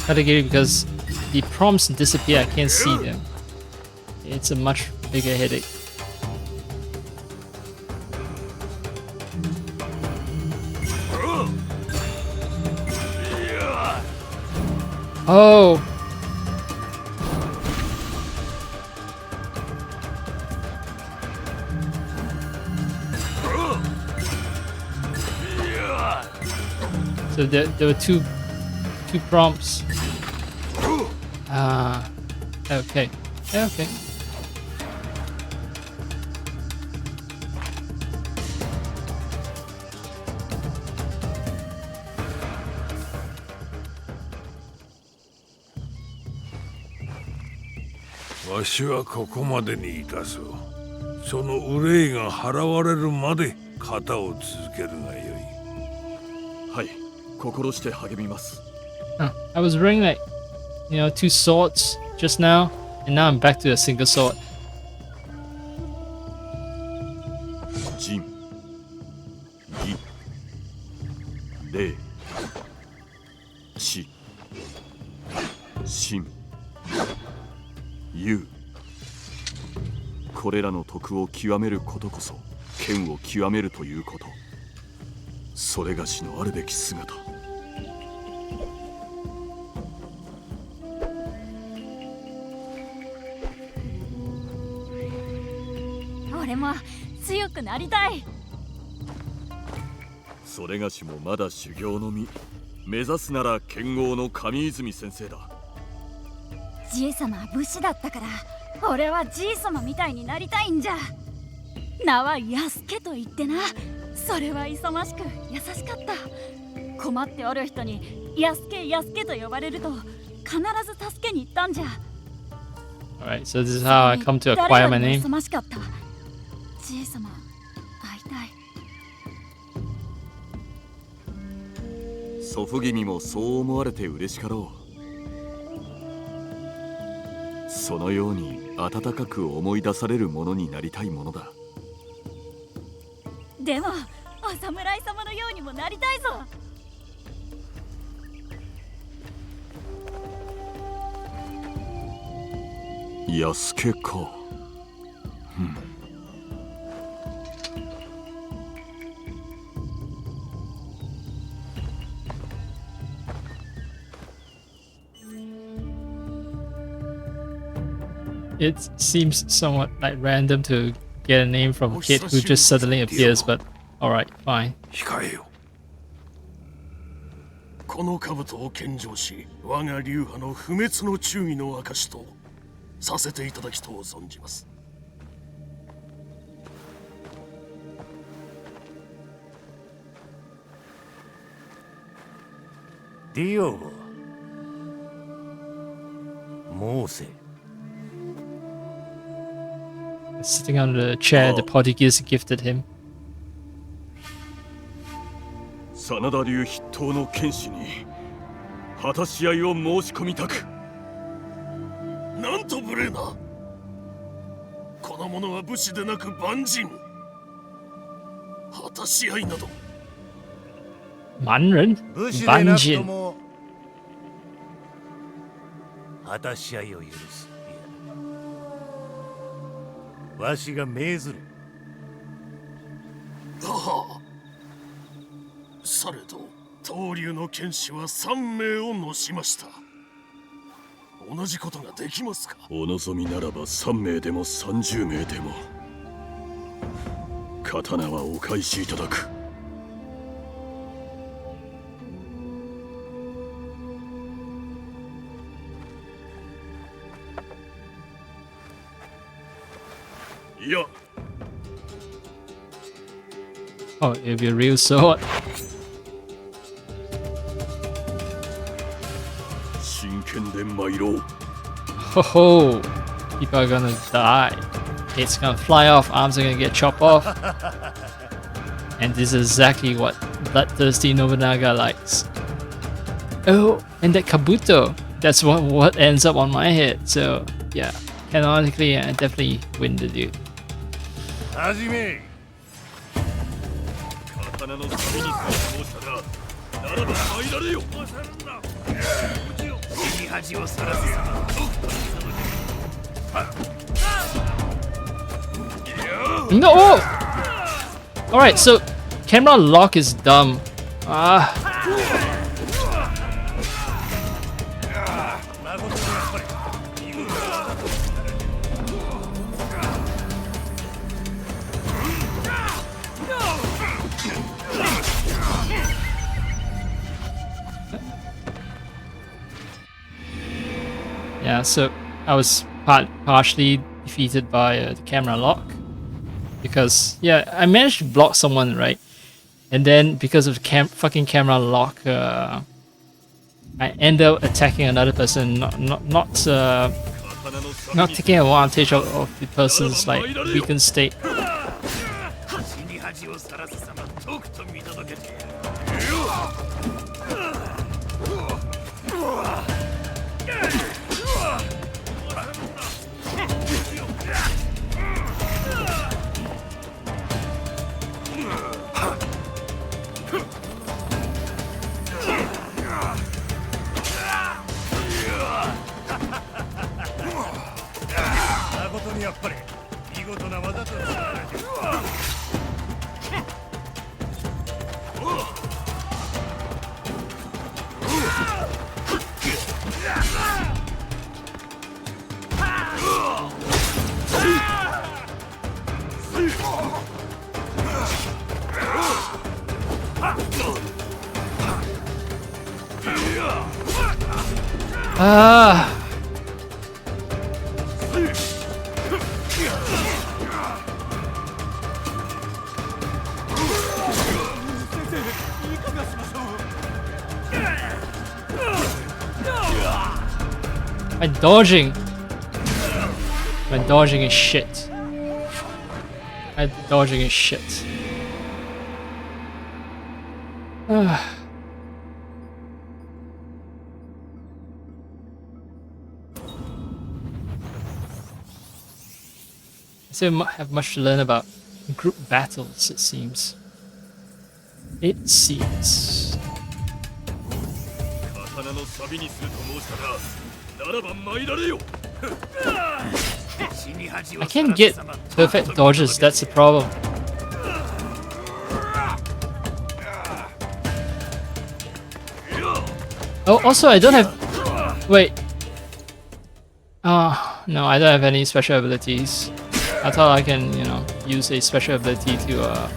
Katagiri because the prompts disappear, I can't see them. It's a much bigger headache. Oh! So there were two prompts. Okay. Yeah, okay.わしはここまでにいたそう。その憂いが払われるまで型を続けるがよい。はい、心して励みます。I was wearing like, two swords just now, and now I'm back to a single sword. 仁、義、礼、智、信、勇。これらの徳を極めることこそ剣を極めるということ。それがしのあるべき姿。俺も強くなりたい。それがしもまだ修行の身。目指すなら剣豪の上泉先生だ。じいさまは武士だったから、俺はじいさまみたいになりたいんじゃ。名は安家と言ってな。それは勇ましく優しかった。困っておる人に安家安家と呼ばれると必ず助けに行ったんじゃ。Alright, so this is how I come to acquire my name. 勇ましかった。じいさま会いたい。祖父君もそう思われて嬉しかろう。そのように温かく思い出されるものになりたいものだ。でもお侍様のようにもなりたいぞ。安家か。It seems somewhat like random to get a name from a kid who just suddenly appears, but alright, fine. 控えよ。この兜を献上し、我が流派の不滅の忠義の証とさせていただきと存じます。ディオゴ、モーセ。Sitting on the chair the Portuguese gifted him. 真田流筆頭の剣士に果たし合いを申し込みたく。なんと無礼な。この者は武士でなく万人。果たし合いなど。蛮人？武士でなくと蛮も果たし合いを許す。わしが命ずる。はあ。されど東流の剣士は3名をのしました。同じことができますか。お望みならば3名でも30名でも刀はお返しいただく。いや。Oh, it'll be a real sword. 真剣で参ろう。Ho ho! People are gonna die. It's gonna fly off, arms are gonna get chopped off. And this is exactly what bloodthirsty Nobunaga likes. Oh, and that Kabuto. That's what ends up on my head. So yeah, canonically, I definitely win the dude. はじめ刀の錆にする申したな。ならば参られよ。死に恥をさらす様。No! Alright, so camera lock is dumb. Yeah, so I was partially defeated by the camera lock. Because, yeah, I managed to block someone, right? And then, because of the fucking camera lock, I end up attacking another person, not taking advantage of the person's, like, weakened state. My dodging is shit. My dodging is shit. So we have much to learn about group battles, it seems. It seems. I can't get perfect dodges, that's the problem. Oh, also I don't have... Wait. Oh, no, I don't have any special abilities. I thought I can, you know, use a special ability to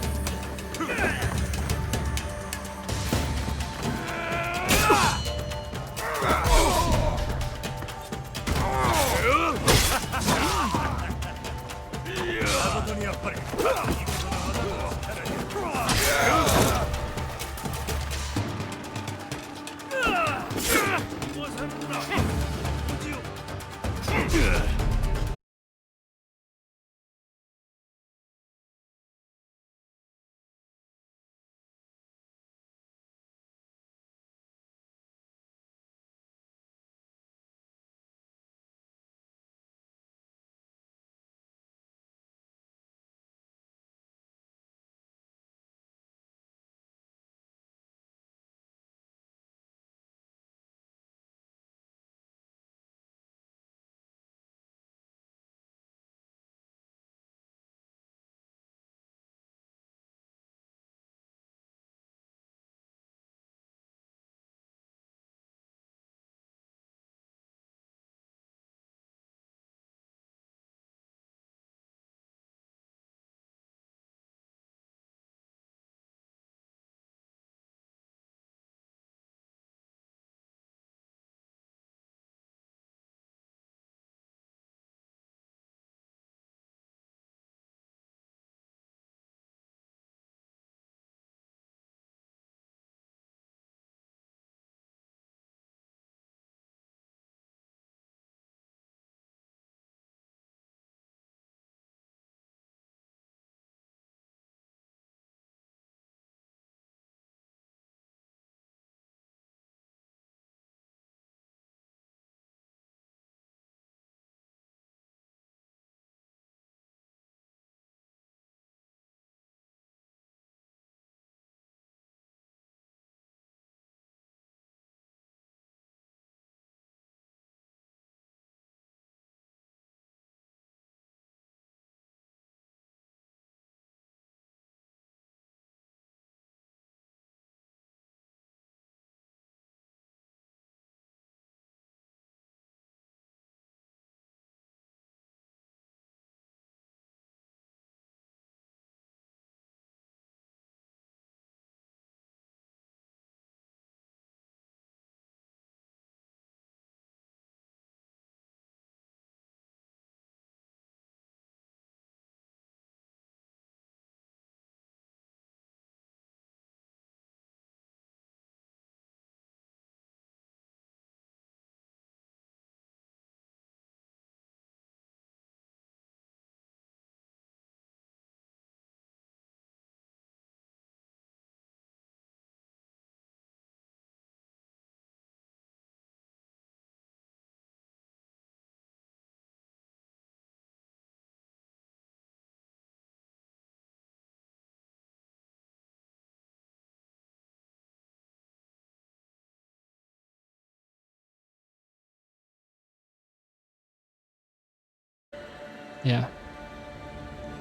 Yeah.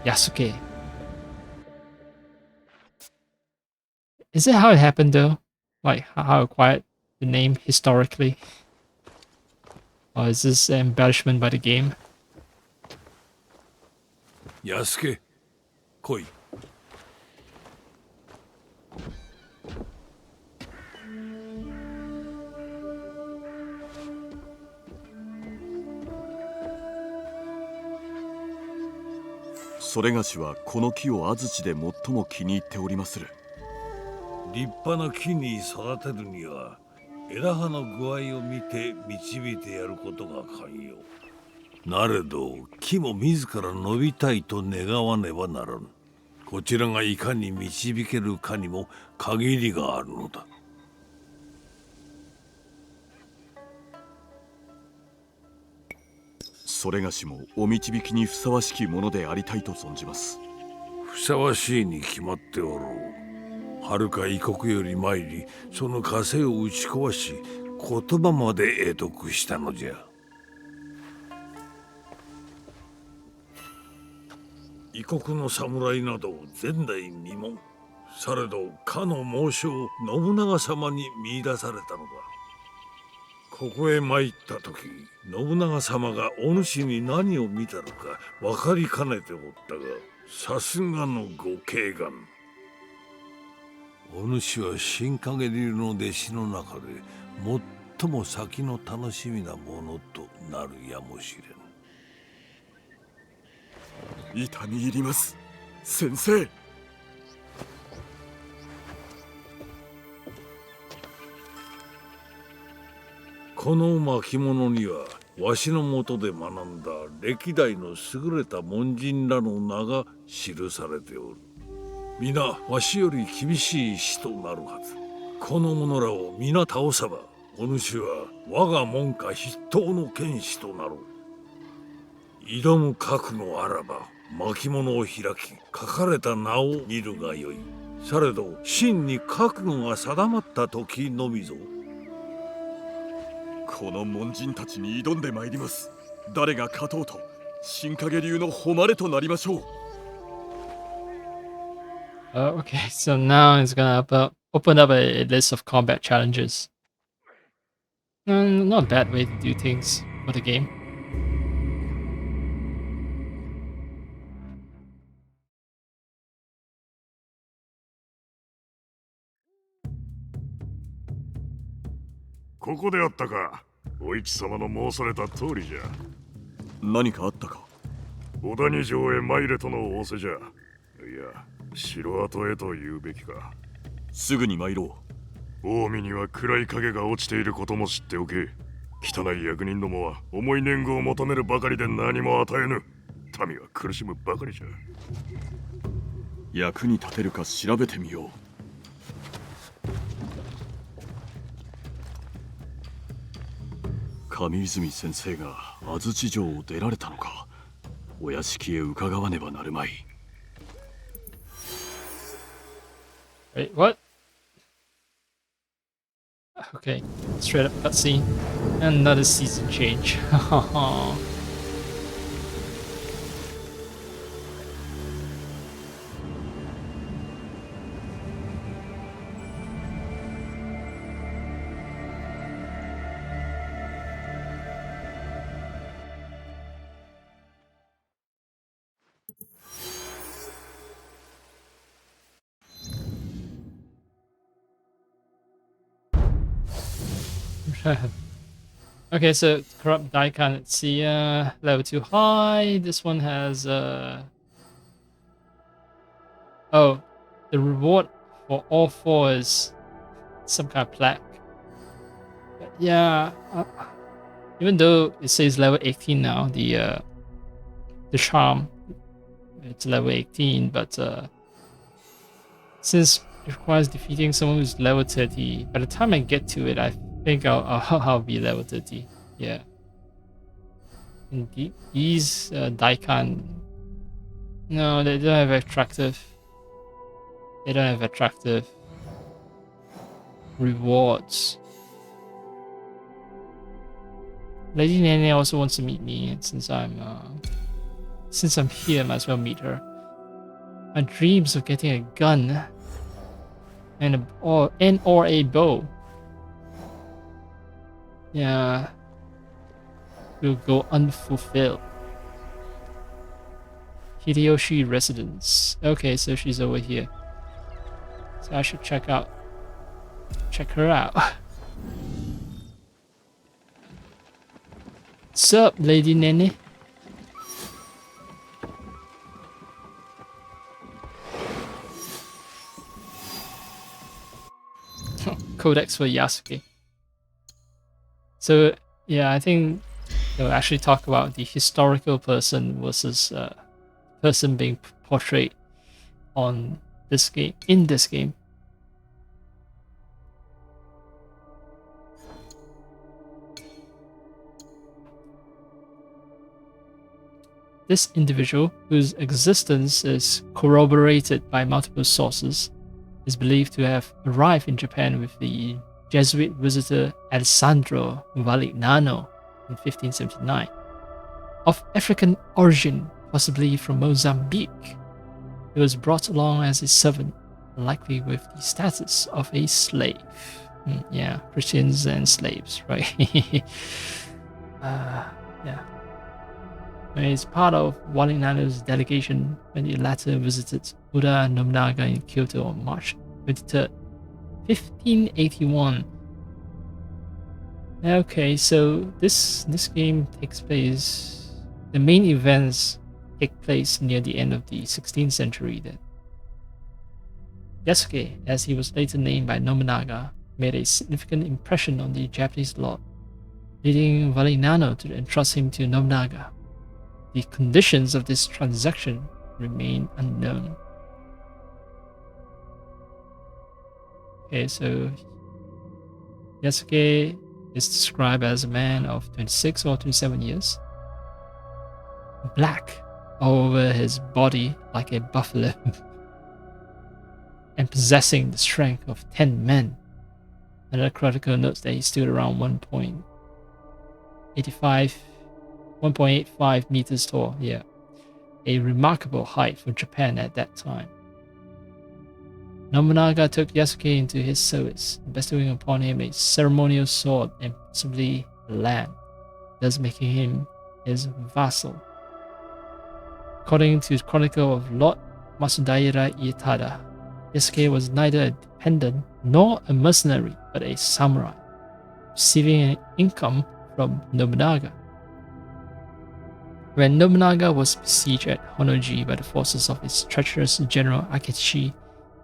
Yasuke. Is it how it happened though? Like how it acquired the name historically? Or is this an embellishment by the game? 安家来い。それがしはこの木を安土で最も気に入っておりまする。立派な木に育てるには枝葉の具合を見て導いてやることが肝要。なれど木も自ら伸びたいと願わねばならぬ。こちらがいかに導けるかにも限りがあるのだ。それがしもお導きにふさわしきものでありたいと存じます。ふさわしいに決まっておろう。はるか異国より参り、その枷を打ち壊し、言葉まで得得したのじゃ。異国の侍など前代未聞。されどかの猛将信長様に見出されたのだ。ここへ参った時、信長様がお主に何を見たのか分かりかねておったが、さすがのご慧眼。お主は新陰流の弟子の中で最も先の楽しみなものとなるやもしれん。痛み入ります、先生。この巻物にはわしのもとで学んだ歴代の優れた門人らの名が記されておる。皆わしより厳しい死となるはず。この者らを皆倒さば、お主は我が門下筆頭の剣士となろう。挑む覚悟あらば巻物を開き、書かれた名を見るがよい。されど真に覚悟が定まった時のみぞ。この門人たちに挑んでまいります。誰が勝とうと新影流の誉れとなりましょう。Okay, so now it's gonna open up a list of combat challenges. Not a bad way to do things for the game.「ここであったか。お市様の申された通りじゃ。何かあったか。小谷城へ参れとの仰せじゃ。いや、城跡へと言うべきか。すぐに参ろう。近江には暗い影が落ちていることも知っておけ。汚い役人どもは重い年貢を求めるばかりで何も与えぬ。民は苦しむばかりじゃ。役に立てるか調べてみよう。上泉先生が安土城を出られたのか。お屋敷へ伺わねばなるまい。Wait, what? Okay, straight up cutscene. Another season change. Okay, so corrupt Daikon, let's see, level 2 high. This one has oh, the reward for all four is some kind of plaque. But yeah, even though it says level 18 now, the charm, it's level 18, but since it requires defeating someone who's level 30, by the time I get to it, I think I'll be level 30. Yeah. Indeed, these Daikon, no, they don't have attractive. They don't have attractive rewards. Lady Nene also wants to meet me since I'm since I'm here, I might as well meet her. My dreams of getting a gun and or a bow. Yeah, will go unfulfilled. Hideyoshi residence. Okay, so she's over here. So I should check her out. What's up, Lady Nene? Codex for Yasuke. So yeah, I think they'll actually talk about the historical person versus person being portrayed on this game, in this game. This individual, whose existence is corroborated by multiple sources, is believed to have arrived in Japan with the Jesuit visitor Alessandro Valignano in 1579. Of African origin, possibly from Mozambique, he was brought along as a servant, likely with the status of a slave. Yeah, Christians and slaves, right? Yeah. He's part of Valignano's delegation when the latter visited Oda Nobunaga in Kyoto on March 23rd, 1581. Okay, so this game takes place. The main events take place near the end of the 16th century. Then Yasuke, as he was later named by Nobunaga, made a significant impression on the Japanese lord, leading Valignano to entrust him to Nobunaga. The conditions of this transaction remain unknown. Okay, so Yasuke is described as a man of 26 or 27 years, black all over his body like a buffalo, and possessing the strength of 10 men. Another chronicle notes that he stood around 1.85 meters tall, yeah. A remarkable height for Japan at that time. Nobunaga took Yasuke into his service, bestowing upon him a ceremonial sword and possibly land, thus making him his vassal. According to the chronicle of Lord Masudaira Ietada, Yasuke was neither a dependent nor a mercenary, but a samurai, receiving an income from Nobunaga. When Nobunaga was besieged at Honnoji by the forces of his treacherous general Akechi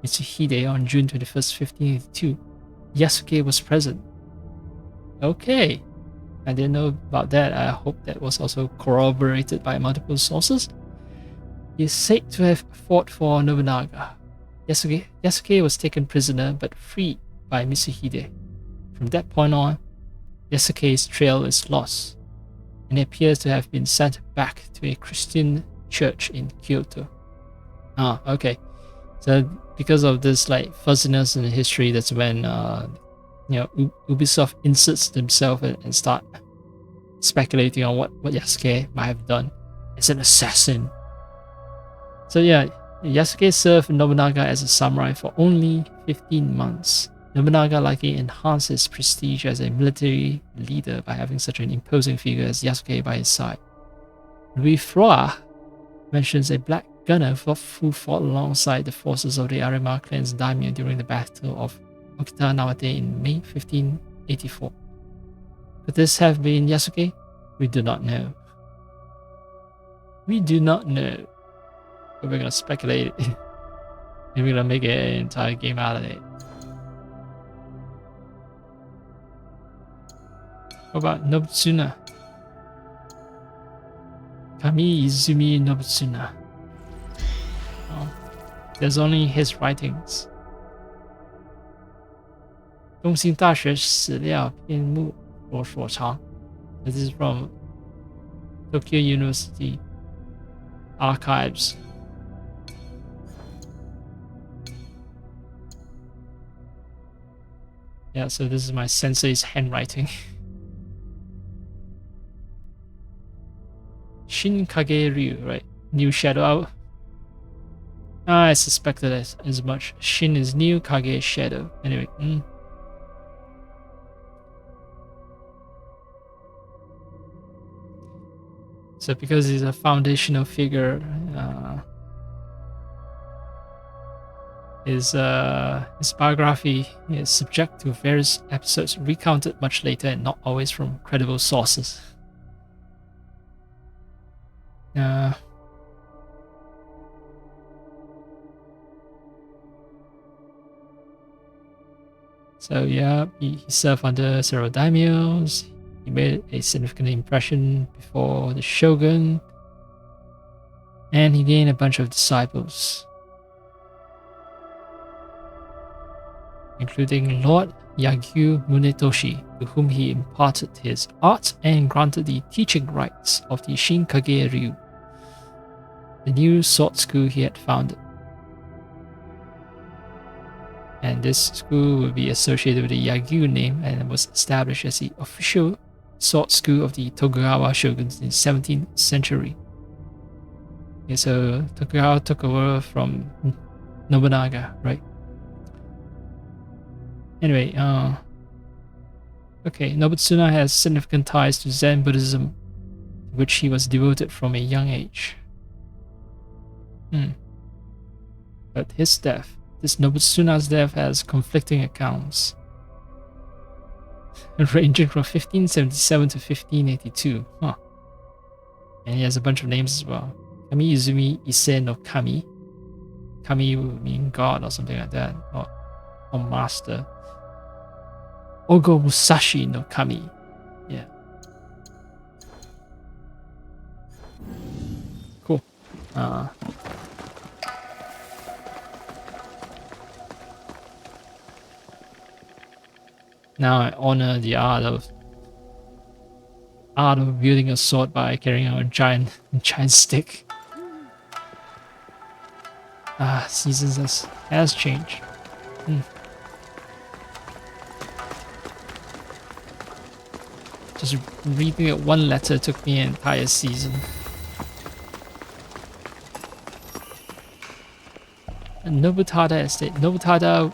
Mitsuhide on June 21st, 1582, Yasuke was present. Okay, I didn't know about that. I hope that was also corroborated by multiple sources. He is said to have fought for Nobunaga. Yasuke was taken prisoner but freed by Mitsuhide. From that point on, Yasuke's trail is lost, and he appears to have been sent back to a Christian church in Kyoto. Ah, okay. So because of this like fuzziness in history, that's when Ubisoft inserts themselves and start speculating on what Yasuke might have done as an assassin. So yeah, Yasuke served Nobunaga as a samurai for only 15 months. Nobunaga likely enhanced his prestige as a military leader by having such an imposing figure as Yasuke by his side. Louis Froid mentions a black gunner who fought alongside the forces of the Arima clan's daimyo during the Battle of Okita Nawate in May 1584. Could this have been Yasuke? We do not know. We do not know. But we're gonna speculate. And we're gonna make an entire game out of it. What about Nobutsuna? Kami Izumi Nobutsuna. Oh, there's only his writings. 东兴大学史料篇目我所藏. This is from Tokyo University Archives. Yeah, so this is my sensei's handwriting. Shinkage Ryu, right? new shadow. I suspected as much. Shin is new, Kage is shadow. Anyway. So because he's a foundational figure, his biography is subject to various episodes recounted much later and not always from credible sources. So yeah, he served under several daimyos. He made a significant impression before the shogun, and he gained a bunch of disciples, including Lord Yagyu Munetoshi, to whom he imparted his art and granted the teaching rights of the Shinkage Ryu, the new sword school he had founded. And this school will be associated with the Yagyu name and was established as the official sword school of the Tokugawa shoguns in the 17th century. Okay, so Tokugawa took over from Nobunaga, right? Anyway, okay, Nobutsuna has significant ties to Zen Buddhism, to which he was devoted from a young age. But his death, this Nobutsuna's death, has conflicting accounts, ranging from 1577 to 1582. And he has a bunch of names as well. Kami Izumi Ise no Kami. Kami would mean God or something like that, or master. Ogo Musashi no Kami. Yeah. Cool. Now I honor the art of wielding a sword by carrying out a giant stick. Seasons has changed. Just reading it one letter took me an entire season. And Nobutada Estate. Nobutada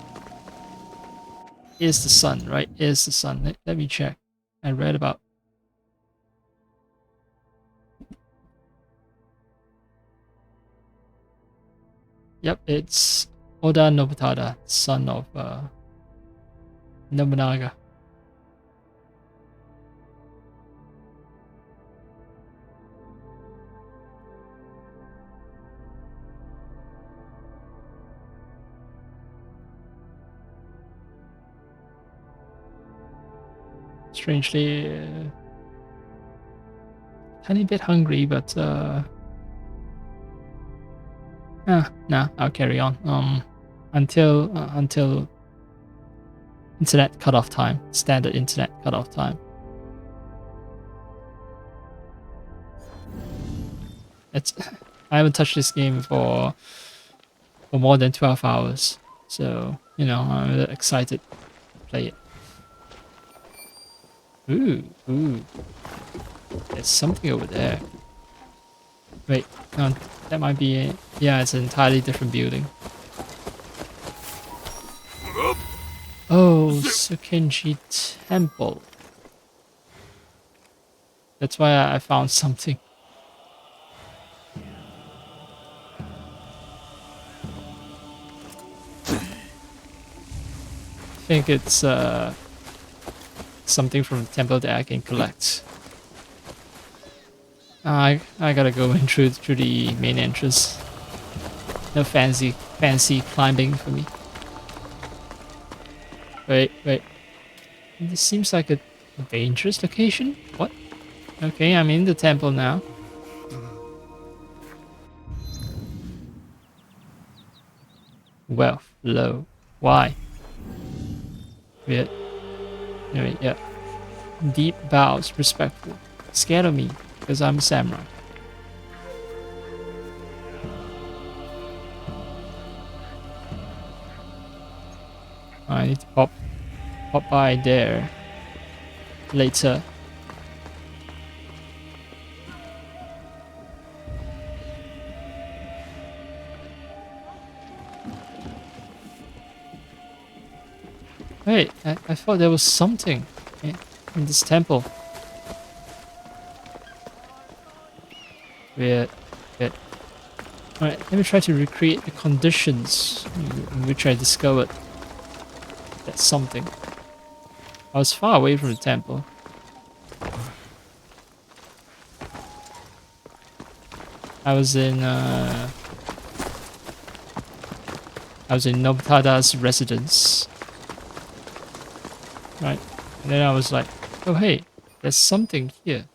is the son, right? Is the son. Let me check. I read about. Yep, it's Oda Nobutada, son of Nobunaga. Strangely, tiny bit hungry, but nah, I'll carry on. Until internet cutoff time, standard internet cutoff time. I haven't touched this game for more than 12 hours, so you know I'm excited to play it. Ooh, there's something over there. Wait, no, that might be it. Yeah, it's an entirely different building. Oh, Sukenji Temple. That's why I found something. I think it's something from the temple that I can collect. I gotta go in through the main entrance. No fancy climbing for me. Wait. This seems like a dangerous location. What? Okay, I'm in the temple now. Wealth low. Why? Weird. Anyway, yeah. Deep bows, respectful. Scared of me, because I'm a samurai. I need to pop by there later. Wait, I thought there was something in this temple. Weird. Weird. Alright, let me try to recreate the conditions in which I discovered that something. I was far away from the temple. I was in Nobutada's residence. Right. And then I was like, oh hey, there's something here.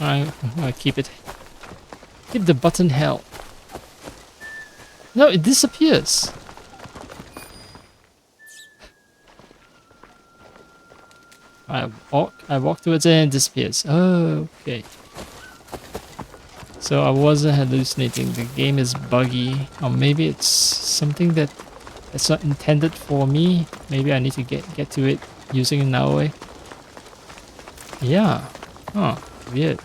I keep it. Keep the button held. No, it disappears. I walk towards it and it disappears. Oh, okay. So I wasn't hallucinating. The game is buggy. Or maybe it's something that's not intended for me. Maybe I need to get to it using an Naoe. Yeah. Huh. Weird.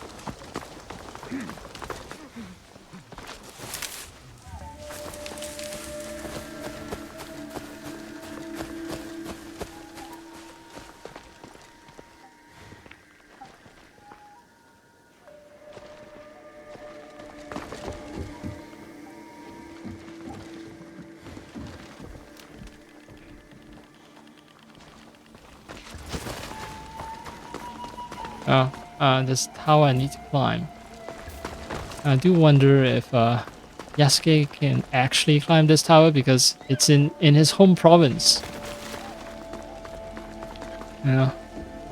Oh, that's how I need to climb. I do wonder if Yasuke can actually climb this tower because it's in his home province. Yeah.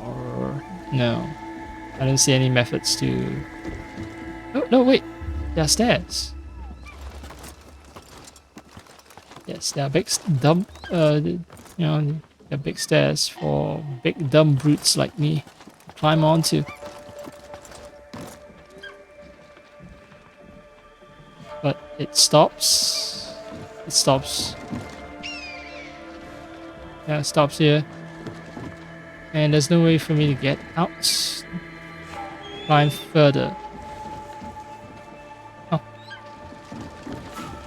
Or no. I don't see any methods to... Oh, no, wait. There are stairs. Yes, there are big dumb... there are big stairs for big dumb brutes like me to climb onto. But it stops. It stops. Yeah, it stops here. And there's no way for me to get out. Climb further. Oh.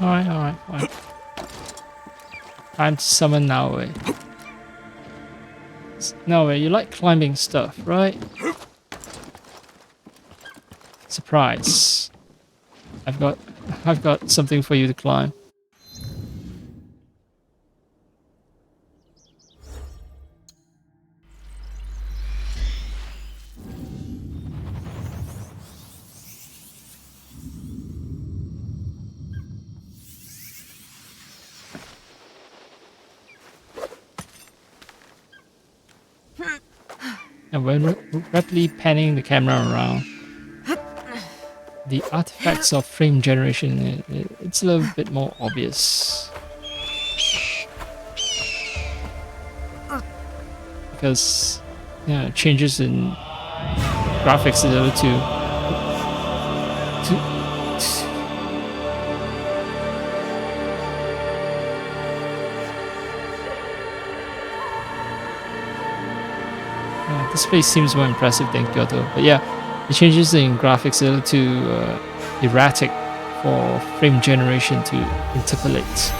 Alright, fine. Time to summon Naoe. Naoe, you like climbing stuff, right? Surprise. I've got something for you to climb. And when rapidly panning the camera around, the artifacts of frame generation, it's a little bit more obvious. Because, changes in graphics a little too. This place seems more impressive than Kyoto, but yeah, the changes in graphics are a little too erratic for frame generation to interpolate.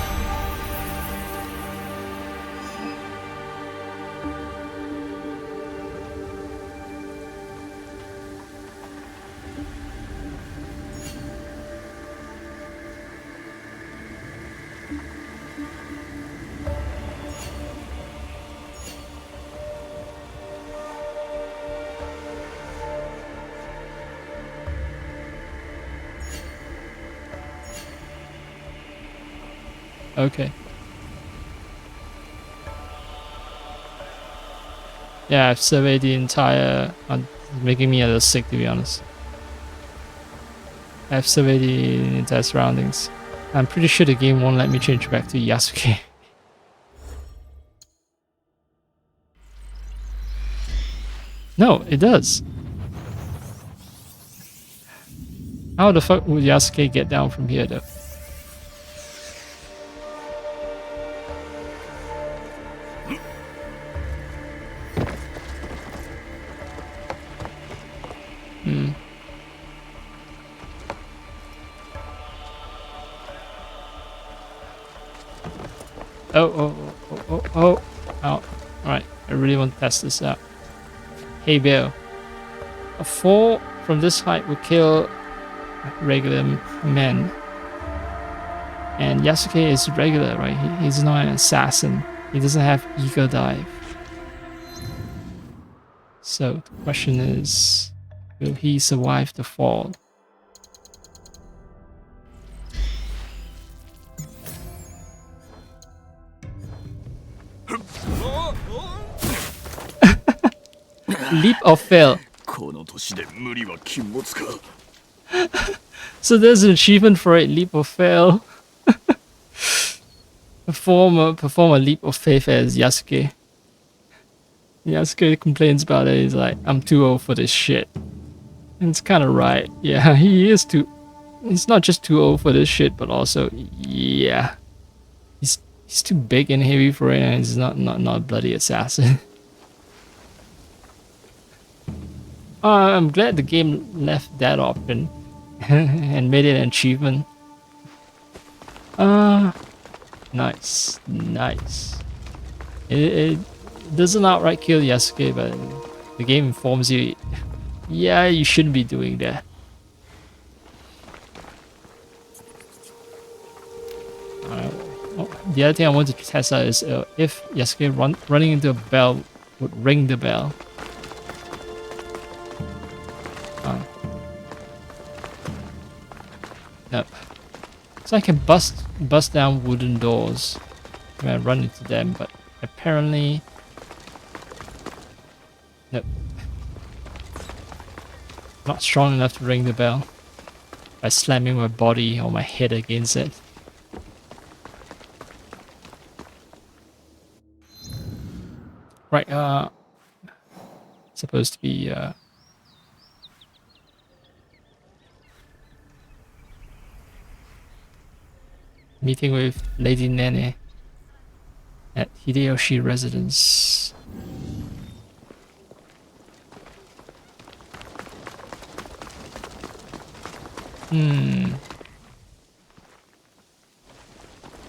Okay. Yeah, I've surveyed the entire... making me a little sick, to be honest. I've surveyed the entire surroundings. I'm pretty sure the game won't let me change back to Yasuke. No, it does. How the fuck would Yasuke get down from here, though? Oh. Alright, I really want to test this out. Hey Bill. A fall from this height will kill regular men. And Yasuke is regular, right? He's not an assassin. He doesn't have ego dive. So the question is, will he survive the fall? Leap or fail? So there's an achievement for it, leap or fail. perform a leap of faith as Yasuke. Yasuke complains about it. He's like, I'm too old for this shit. And it's kind of right. Yeah, he is too. He's not just too old for this shit, but also, yeah, he's too big and heavy for it, and he's not a bloody assassin. I'm glad the game left that option and made it an achievement. Nice. It doesn't outright kill Yasuke, but the game informs you, yeah, you shouldn't be doing that. The other thing I wanted to test out is if Yasuke running into a bell would ring the bell. Nope. So I can bust down wooden doors when I run into them, but apparently, nope. Not strong enough to ring the bell by slamming my body or my head against it. Right, supposed to be meeting with Lady Nene at Hideyoshi residence.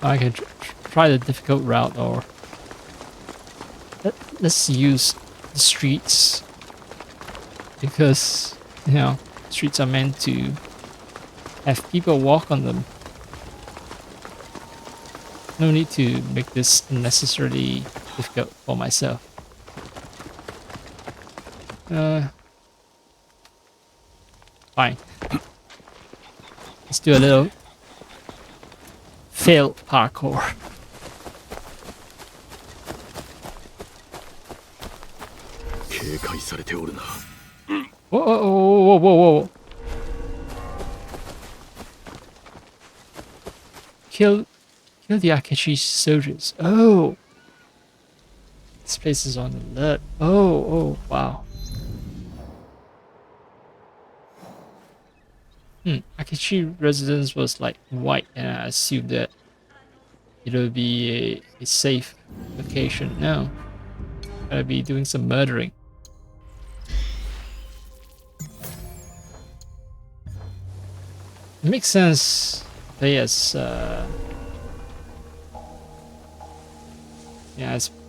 I can try the difficult route, or let's use the streets, because, you know, streets are meant to have people walk on them. No need to make this unnecessarily difficult for myself. Fine. Let's do a little failed parkour. Whoa. Kill the Akechi soldiers. Oh. This place is on alert. Oh, wow. Akechi residence was like white, and I assumed that it'll be a safe location. No. Gotta be doing some murdering. It makes sense. Play as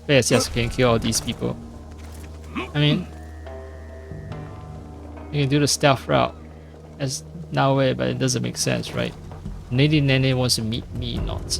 play as Yasuke and kill all these people. I mean, you can do the stealth route as Naoe, but it doesn't make sense, right? Lady Nene wants to meet me, not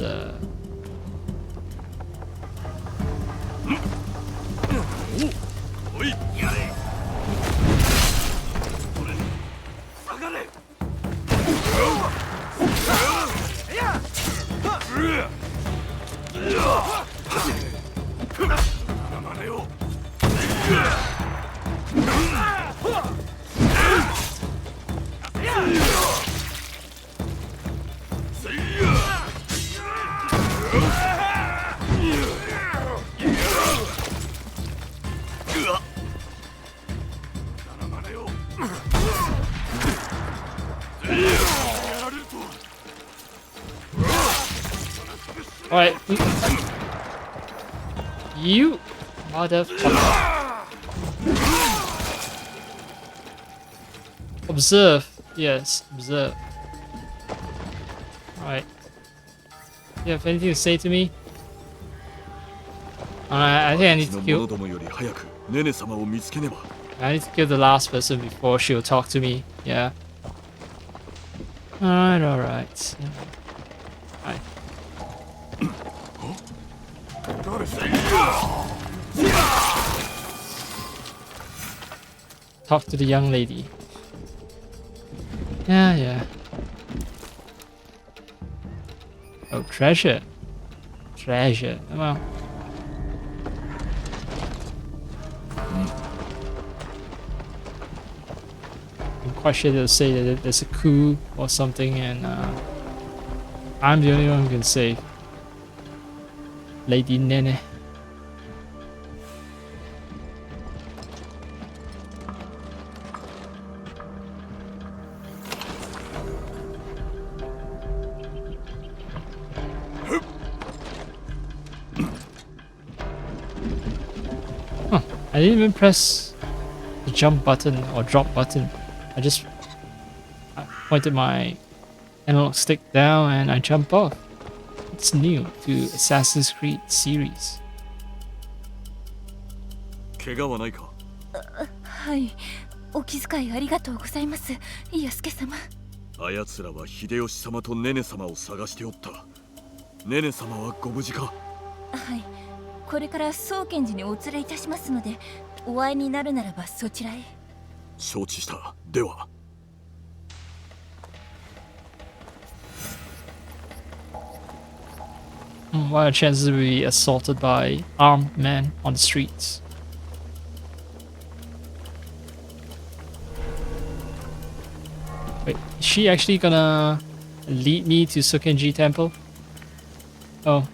Alright. You motherfucker. Observe. Yes, observe. Alright. You have anything to say to me? I think I need to の kill. 者どもより早くネネ様を見つけねば。 I need to kill the last person before she'll talk to me. Yeah. Alright, alright. Alright. Talk to the young lady. Yeah, yeah. Oh, treasure. Treasure. Well. I'm quite sure they'll say that there's a coup or something, and I'm the only one who can save Lady Nene. Huh, I didn't even press the jump button or drop button. I just pointed my analog stick down and I jump off. It's new to Assassin's Creed series. 怪我はないか。はい、お気遣いありがとうございます、イエスケ様。あやつらは秀吉様とネネ様を探しておった。ネネ様はご無事か。はい、これから宗賢寺にお連れいたしますので、お会いになるならばそちらへ。承知した。では。 What are the chances of being assaulted by armed men on the streets? Wait, is she actually gonna lead me to Sukenji Temple? Oh.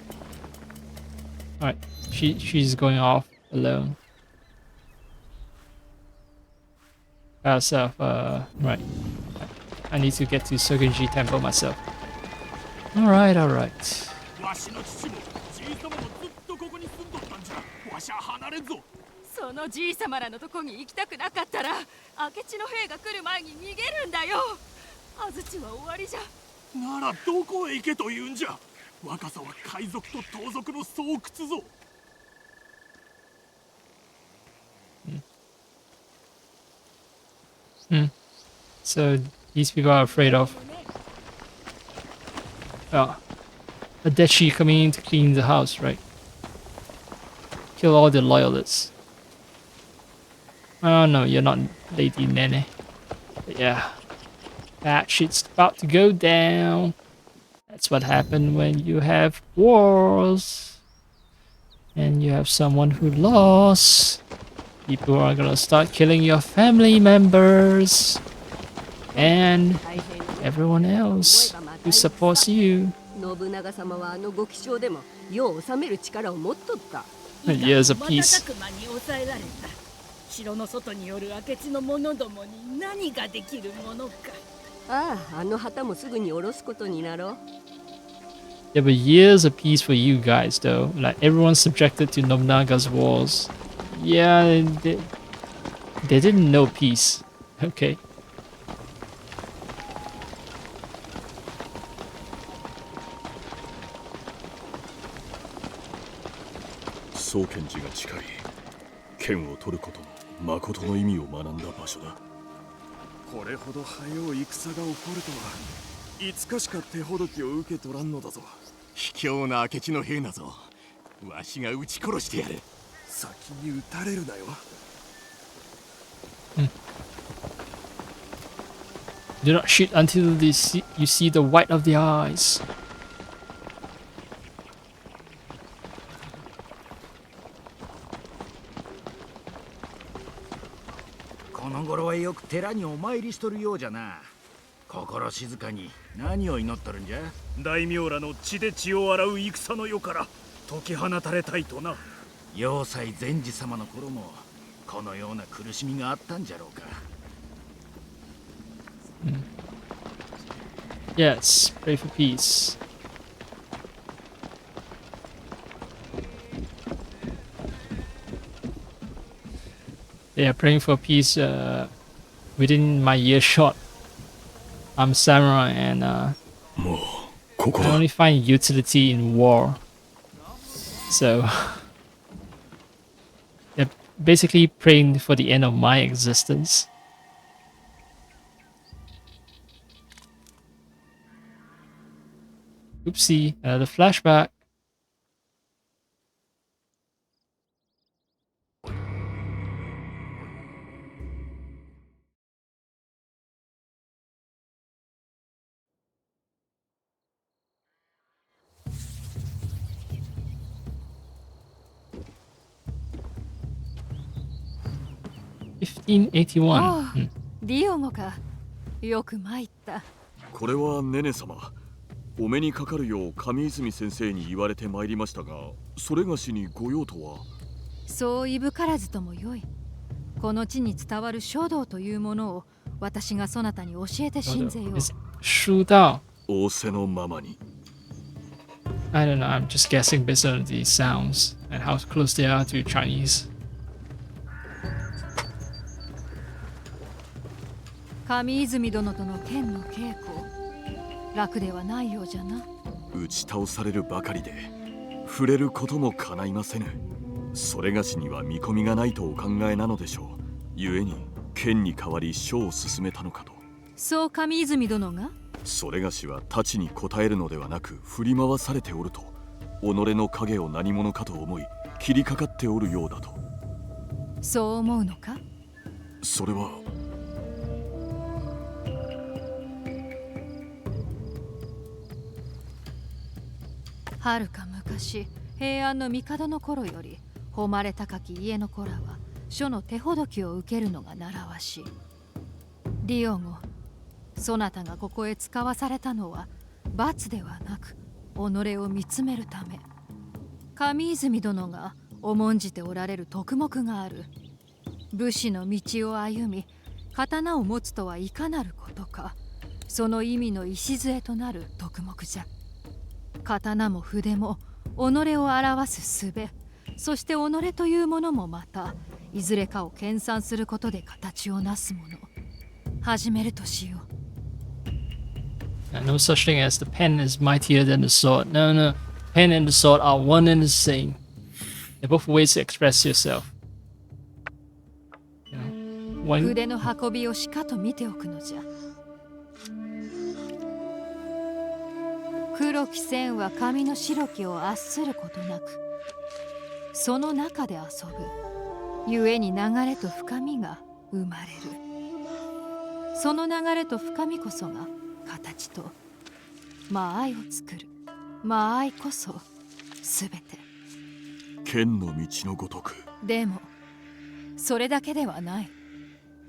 Alright, she's going off alone. By herself, right. I need to get to Sukenji Temple myself. Alright, alright. わしの父もじい様もずっとここに住んどったんじゃ。わしゃ離れんぞ。そのじい様らのとこに行きたくなかったら明智の兵が来る前に逃げるんだよ。安土は終わりじゃ。ならどこへ行けと言うんじゃ。若さは海賊と盗賊の巣窟ぞ。So these people are afraid of a Deshi coming in to clean the house, right? Kill all the loyalists. Oh no, you're not Lady Nene. But yeah, that shit's about to go down. That's what happened when you have wars and you have someone who lost. People are gonna start killing your family members and everyone else who supports you. 信長様はあのご気性でも世を治める力を持っとった。Years of peace. 瞬く間に抑えられた。城の外による明智の者どもに何ができるものか。ああ、あの旗もすぐに下ろすことになろう。Yeah, but years of peace for you guys, though. Like, everyone's subjected to Nobunaga's wars. Yeah, they didn't know peace. Okay. 宗賢寺が近い。剣を取ることの誠の意味を学んだ場所だ。これほど早う戦が起こるとは、いつかしか手ほどきを受け取らんのだぞ。卑怯な明智の兵なぞ。わしが撃ち殺してやる。先に撃たれるなよ。Do not shoot until you see the white of the eyes. この頃はよく寺にお参りしとるようじゃな。心静かに何を祈っとるんじゃ。大名らの血で血を洗う戦の世から解き放たれたいとな。要塞禅師様の頃もこのような苦しみがあったんじゃろうか。Yes, pray for peace. They are praying for peace within my earshot. I'm samurai and I only find utility in war. So basically praying for the end of my existence. Oopsie, the flashback. $15.81. ディオゴか。よく参った。これはネネ様。お目にかかるよう上泉先生に言われてまいりましたが、それがしにご用とは。そういぶからずともよい。この地に伝わる書道というものを私がそなたに教えて信ぜよう。書道。仰せのままに。I don't know, I'm just guessing based on the sounds and how close they are to Chinese. 上泉殿との剣の稽古、楽ではないようじゃな。打ち倒されるばかりで触れることも叶いませぬ。それがしには見込みがないとお考えなのでしょう。故に剣に代わり書を進めたのかと。そう上泉殿が。それがしは太刀に答えるのではなく振り回されておると、己の影を何者かと思い切りかかっておるようだと。そう思うのか。それははるか昔、平安の帝の頃より誉れ高き家の子らは書の手ほどきを受けるのが習わしい。ディオゴ、そなたがここへ使わされたのは罰ではなく己を見つめるため。上泉殿が重んじておられる徳目がある。武士の道を歩み刀を持つとはいかなることか、その意味の礎となる徳目じゃ。刀も筆も己を表す術、そして己というものもまたいずれかを研鑽することで形をなすもの。始めるとしよう。No such thing as the pen is mightier than the sword. No, no. Pen and the sword are one and the same. They're both ways to express yourself. 筆の運びをしかと見ておくのじゃ。黒き線は紙の白きを圧することなく、その中で遊ぶ。故に流れと深みが生まれる。その流れと深みこそが形と間合いを作る。間合いこそすべて。剣の道のごとく。でもそれだけではない。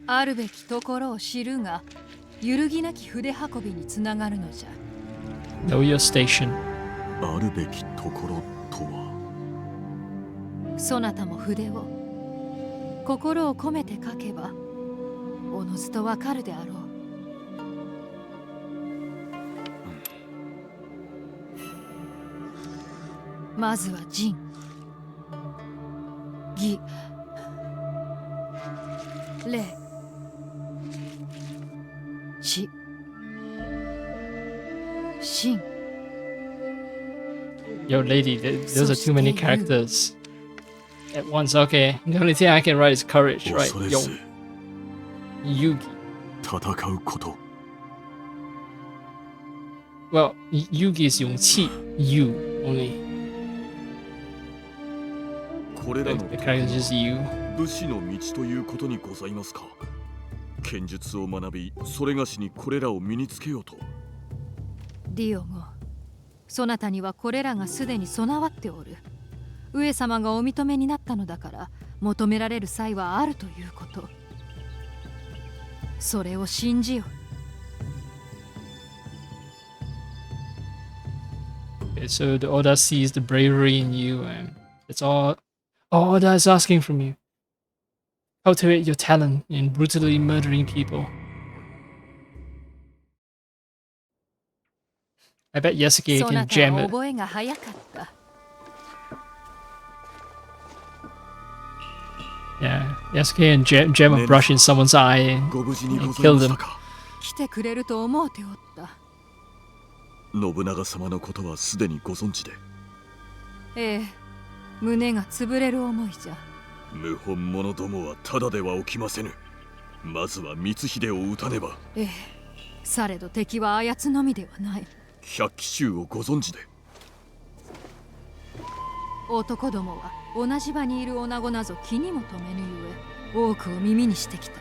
あるべきところを知るが、揺るぎなき筆運びにつながるのじゃ。Know your station. あるべきところとは。そなたも筆を心を込めて書けばおのずとわかるであろう。まずは仁、義、礼、智、信。 Yo, lady, those are too many characters at once. Okay, the only thing I can write is courage, right? Yo, Yugi. 戦うこと。 Well, Yugi is 勇气 You only. これらの The character is just you. 武士の道ということにございますか。剣術を学び、それがしにこれらを身につけようと。ディオゴ、そなたにはこれらがすでに備わっておる。上様がお認めになったのだから、求められる際はあるということ。それを信じよ。Okay, so the Oda sees the bravery in you, and that's all Oda is asking from you. Cultivate your talent in brutally murdering people. I bet Yasuke can jam it. 覚えが早かった。 Yeah, Yasuke and jam a brush in someone's eye and kill them. 来てくれると思うておった。信長様のことはすでにご存知で。ええ、胸が潰れる思いじゃ。謀反者どもはただでは起きませぬ。まずは光秀を討たねば。ええ、されど敵はあやつのみではない。百鬼衆をご存知で？男どもは同じ場にいる女子なぞ気にも留めぬゆえ、多くを耳にしてきた。